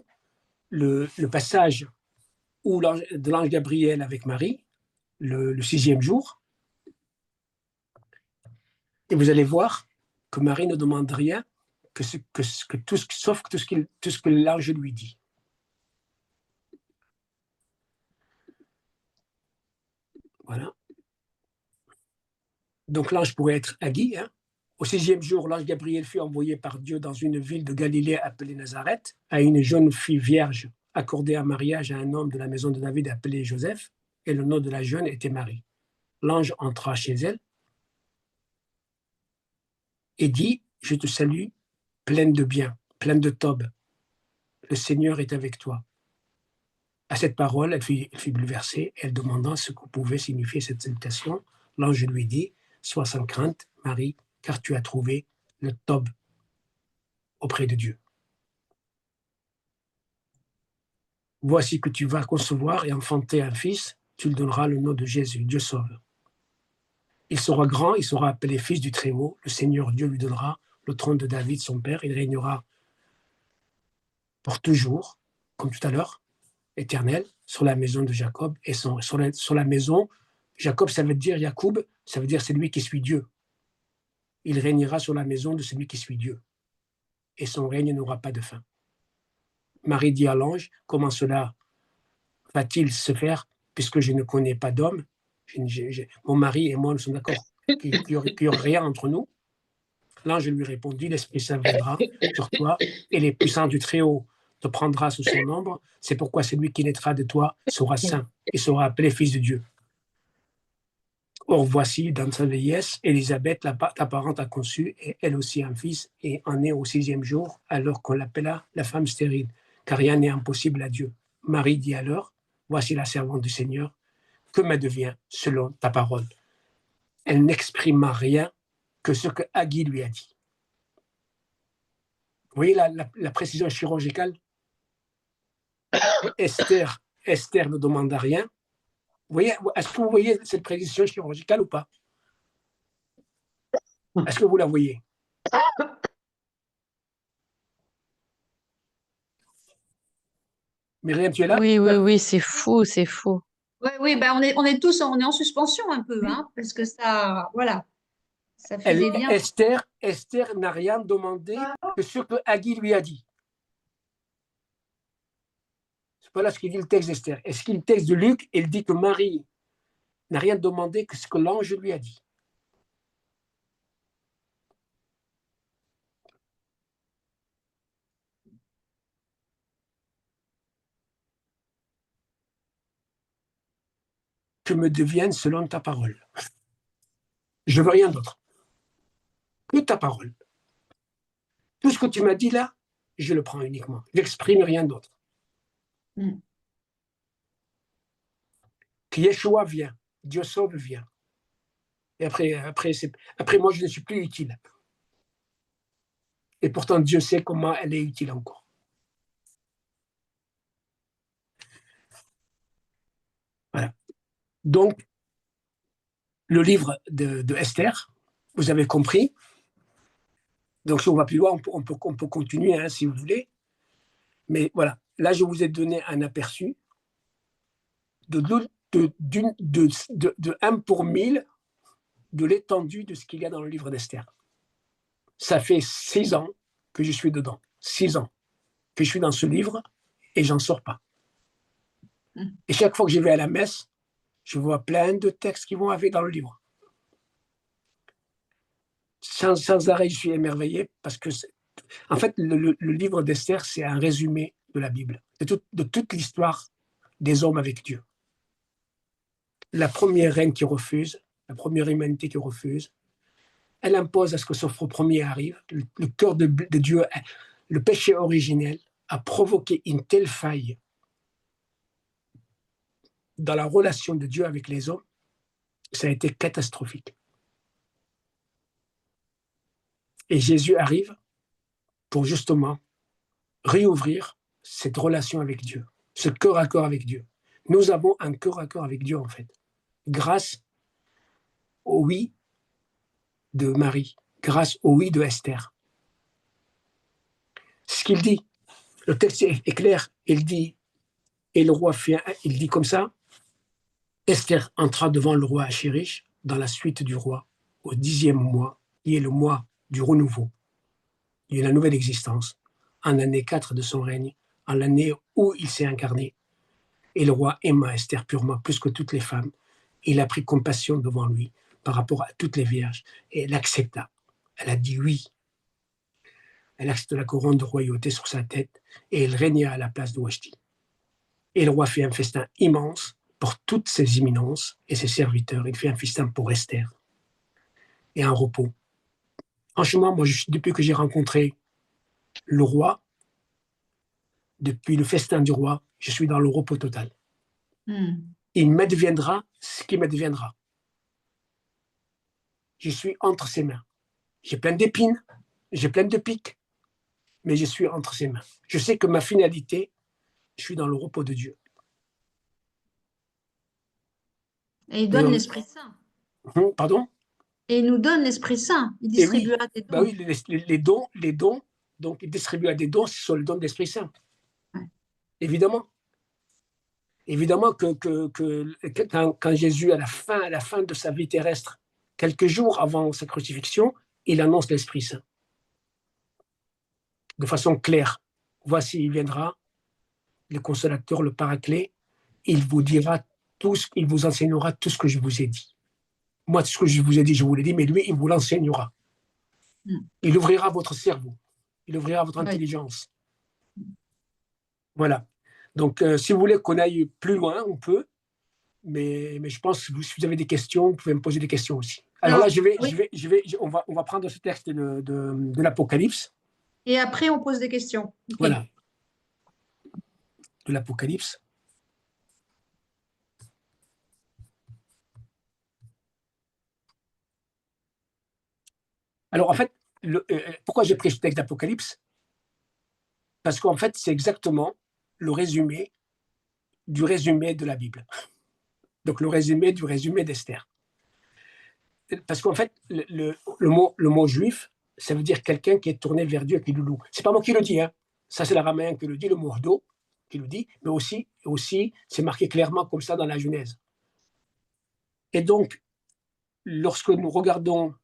le passage de l'ange Gabriel avec Marie, le 6e jour. Et vous allez voir que Marie ne demande rien sauf tout ce que l'ange lui dit. Voilà. Donc l'ange pourrait être Haggai. Hein. Au 6e jour, l'ange Gabriel fut envoyé par Dieu dans une ville de Galilée appelée Nazareth, à une jeune fille vierge accordée en mariage à un homme de la maison de David appelé Joseph, et le nom de la jeune était Marie. L'ange entra chez elle et dit, « Je te salue, pleine de bien, pleine de tobe. Le Seigneur est avec toi. » À cette parole, elle fut bouleversée. Elle demanda ce que pouvait signifier cette salutation. L'ange lui dit, « Sois sans crainte, Marie, car tu as trouvé le tobe auprès de Dieu. Voici que tu vas concevoir et enfanter un fils. Tu lui donneras le nom de Jésus, Dieu sauve. Il sera grand, il sera appelé fils du Très-Haut. Le Seigneur Dieu lui donnera le trône de David, son père. Il régnera pour toujours, comme tout à l'heure, éternel, sur la maison de Jacob. Et sur la maison, Jacob, ça veut dire Jacob, ça veut dire celui qui suit Dieu. Il régnera sur la maison de celui qui suit Dieu. Et son règne n'aura pas de fin. Marie dit à l'ange, comment cela va-t-il se faire puisque je ne connais pas d'homme? Mon mari et moi, nous sommes d'accord qu'il n'y aurait rien entre nous. L'ange lui répondit, l'Esprit Saint viendra sur toi et les puissants du Très-Haut te prendra sous son ombre. C'est pourquoi celui qui naîtra de toi sera saint et sera appelé fils de Dieu. Or voici, dans sa vieillesse, Élisabeth, ta parente, a conçu, et elle aussi un fils, et en est au 6e jour, alors qu'on l'appela la femme stérile, car rien n'est impossible à Dieu. Marie dit alors, voici la servante du Seigneur, que me devient selon ta parole. Elle n'exprima rien que ce que Haggai lui a dit. Vous voyez la précision chirurgicale? Esther ne demanda rien. Est-ce que vous voyez cette précision chirurgicale ou pas? Est-ce que vous la voyez? Myriam, tu es là? Oui, c'est fou, c'est fou. Oui, ben on est tous en suspension un peu, hein, parce que ça, voilà, Ça fait des liens. Esther n'a rien demandé que ce que Haggai lui a dit. C'est pas là ce qu'il dit le texte d'Esther. Est-ce qu'il le texte de Luc, il dit que Marie n'a rien demandé que ce que l'ange lui a dit. Que me devienne selon ta parole. Je veux rien d'autre. Que ta parole. Tout ce que tu m'as dit là, je le prends uniquement. Je n'exprime rien d'autre. Que Yeshua vient, Dieu sauve vient. Et après, moi, je ne suis plus utile. Et pourtant, Dieu sait comment elle est utile encore. Voilà. Donc, le livre de Esther, vous avez compris. Donc, si on va plus loin, on peut continuer, hein, si vous voulez. Mais voilà, là, je vous ai donné un aperçu de 1 pour 1000 de l'étendue de ce qu'il y a dans le livre d'Esther. Ça fait 6 ans que je suis dedans. 6 ans que je suis dans ce livre et j'en sors pas. Et chaque fois que je vais à la messe, je vois plein de textes qui vont avec dans le livre. Sans arrêt, je suis émerveillé parce que, en fait, le livre d'Esther, c'est un résumé de la Bible, de toute l'histoire des hommes avec Dieu. La première reine qui refuse, la première humanité qui refuse, elle impose à ce que son premier arrive. Le cœur de Dieu, le péché originel, a provoqué une telle faille dans la relation de Dieu avec les hommes, ça a été catastrophique. Et Jésus arrive pour justement réouvrir cette relation avec Dieu, ce cœur à cœur avec Dieu. Nous avons un cœur à cœur avec Dieu, en fait, grâce au oui de Marie, grâce au oui de Esther. Ce qu'il dit, le texte est clair, il dit, et le roi il dit comme ça, Esther entra devant le roi Achérish dans la suite du roi au 10e mois, qui est le mois du renouveau, et la nouvelle existence, en l'année 4 de son règne, en l'année où il s'est incarné. Et le roi aima Esther purement plus que toutes les femmes. Il a pris compassion devant lui par rapport à toutes les vierges et elle accepta. Elle a dit oui. Elle accepta la couronne de royauté sur sa tête et elle régna à la place de Washti. Et le roi fit un festin immense pour toutes ses éminences et ses serviteurs. Il fit un festin pour Esther et un repos. Franchement, moi, depuis que j'ai rencontré le roi, depuis le festin du roi, je suis dans le repos total. Il m'adviendra ce qui m'adviendra. Je suis entre ses mains. J'ai plein d'épines, j'ai plein de pics, mais je suis entre ses mains. Je sais que ma finalité, je suis dans le repos de Dieu. Et il donne l'Esprit Saint. Pardon? Et il nous donne l'Esprit Saint. Il distribuera des dons. Bah oui, les dons, donc il distribuera des dons sur le don de l'Esprit Saint. Ouais. Évidemment. Évidemment que quand Jésus, à la fin de sa vie terrestre, quelques jours avant sa crucifixion, il annonce l'Esprit Saint. De façon claire. Voici, il viendra, le consolateur, le paraclet, il vous dira il vous enseignera tout ce que je vous ai dit. Moi, tout ce que je vous ai dit, je vous l'ai dit, mais lui, il vous l'enseignera. Il ouvrira votre cerveau. Il ouvrira votre intelligence. Voilà. Donc, si vous voulez qu'on aille plus loin, on peut. Mais je pense que si vous avez des questions, vous pouvez me poser des questions aussi. Alors là, on va prendre ce texte de l'Apocalypse. Et après, on pose des questions. Okay. Voilà. De l'Apocalypse. Alors, en fait, pourquoi j'ai pris ce texte d'Apocalypse? Parce qu'en fait, c'est exactement le résumé du résumé de la Bible. Donc, le résumé du résumé d'Esther. Parce qu'en fait, le mot juif, ça veut dire quelqu'un qui est tourné vers Dieu et qui le loue. C'est pas moi qui le dis, hein. Ça, c'est l'araméen qui le dit, le Mordo qui le dit, mais aussi c'est marqué clairement comme ça dans la Genèse. Et donc, lorsque nous regardons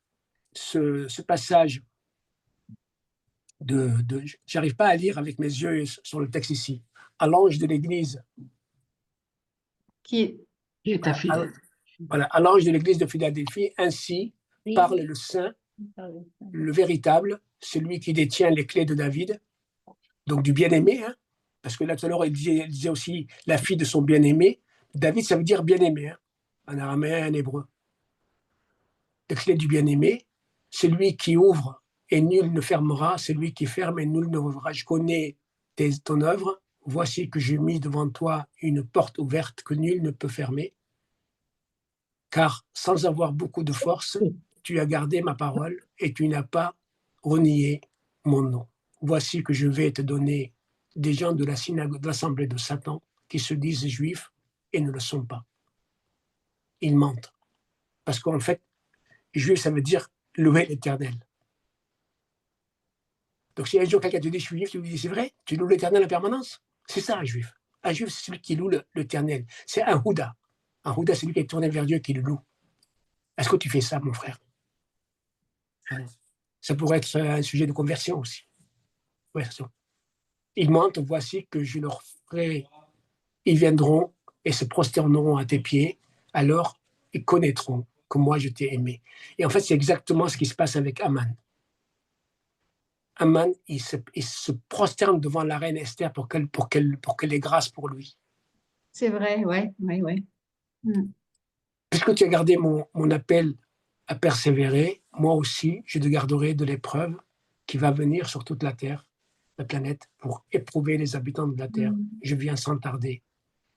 ce passage j'arrive pas à lire avec mes yeux sur le texte ici, à l'ange de l'Église. Qui est Voilà, à l'ange de l'Église de Philadelphie, ainsi Oui. parle le Saint, le véritable, celui qui détient les clés de David, donc du bien-aimé, hein, parce que là tout à l'heure il disait aussi la fille de son bien-aimé. David, ça veut dire bien-aimé, hein, en araméen et en hébreu. Les clés du bien-aimé, celui qui ouvre et nul ne fermera, celui qui ferme et nul ne ouvrira. Je connais ton œuvre, voici que j'ai mis devant toi une porte ouverte que nul ne peut fermer, car sans avoir beaucoup de force, tu as gardé ma parole et tu n'as pas renié mon nom. Voici que je vais te donner des gens de la synagogue, de l'assemblée de Satan, qui se disent juifs et ne le sont pas. Ils mentent. Parce qu'en fait, juif, ça veut dire louer l'Éternel. Donc si un jour quelqu'un te dit je suis juif, tu lui dis c'est vrai, tu loues l'Éternel en permanence. C'est ça un juif. Un juif, c'est celui qui loue l'Éternel. C'est un Houda. Un Houda, c'est celui qui est tourné vers Dieu qui le loue. Est-ce que tu fais ça, mon frère? Ça pourrait être un sujet de conversion aussi. Ouais, ils mentent, voici que je leur ferai, ils viendront et se prosterneront à tes pieds, alors ils connaîtront que moi je t'ai aimé. Et en fait, c'est exactement ce qui se passe avec Aman. Aman, il se prosterne devant la reine Esther pour qu'elle ait grâce pour lui. C'est vrai, ouais. Puisque tu as gardé mon appel à persévérer, moi aussi, je te garderai de l'épreuve qui va venir sur toute la terre, la planète, pour éprouver les habitants de la terre. Je viens sans tarder.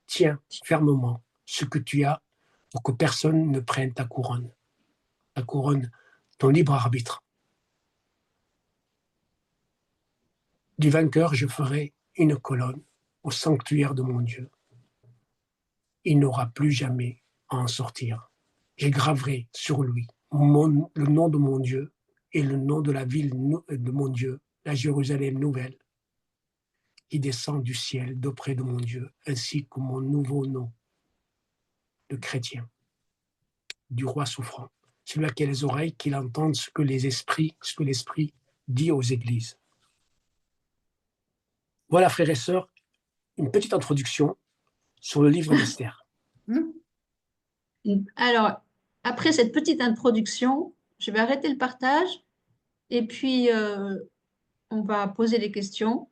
Tiens fermement ce que tu as pour que personne ne prenne ta couronne, ton libre arbitre. Du vainqueur, je ferai une colonne au sanctuaire de mon Dieu. Il n'aura plus jamais à en sortir. Je graverai sur lui le nom de mon Dieu et le nom de la ville de mon Dieu, la Jérusalem nouvelle, qui descend du ciel d'auprès de mon Dieu, ainsi que mon nouveau nom de chrétien, du roi souffrant. Celui qui a les oreilles, qu'il entende ce que l'Esprit dit aux églises. Voilà, frères et sœurs, une petite introduction sur le livre d'Esther. Alors, après cette petite introduction, je vais arrêter le partage et puis on va poser des questions.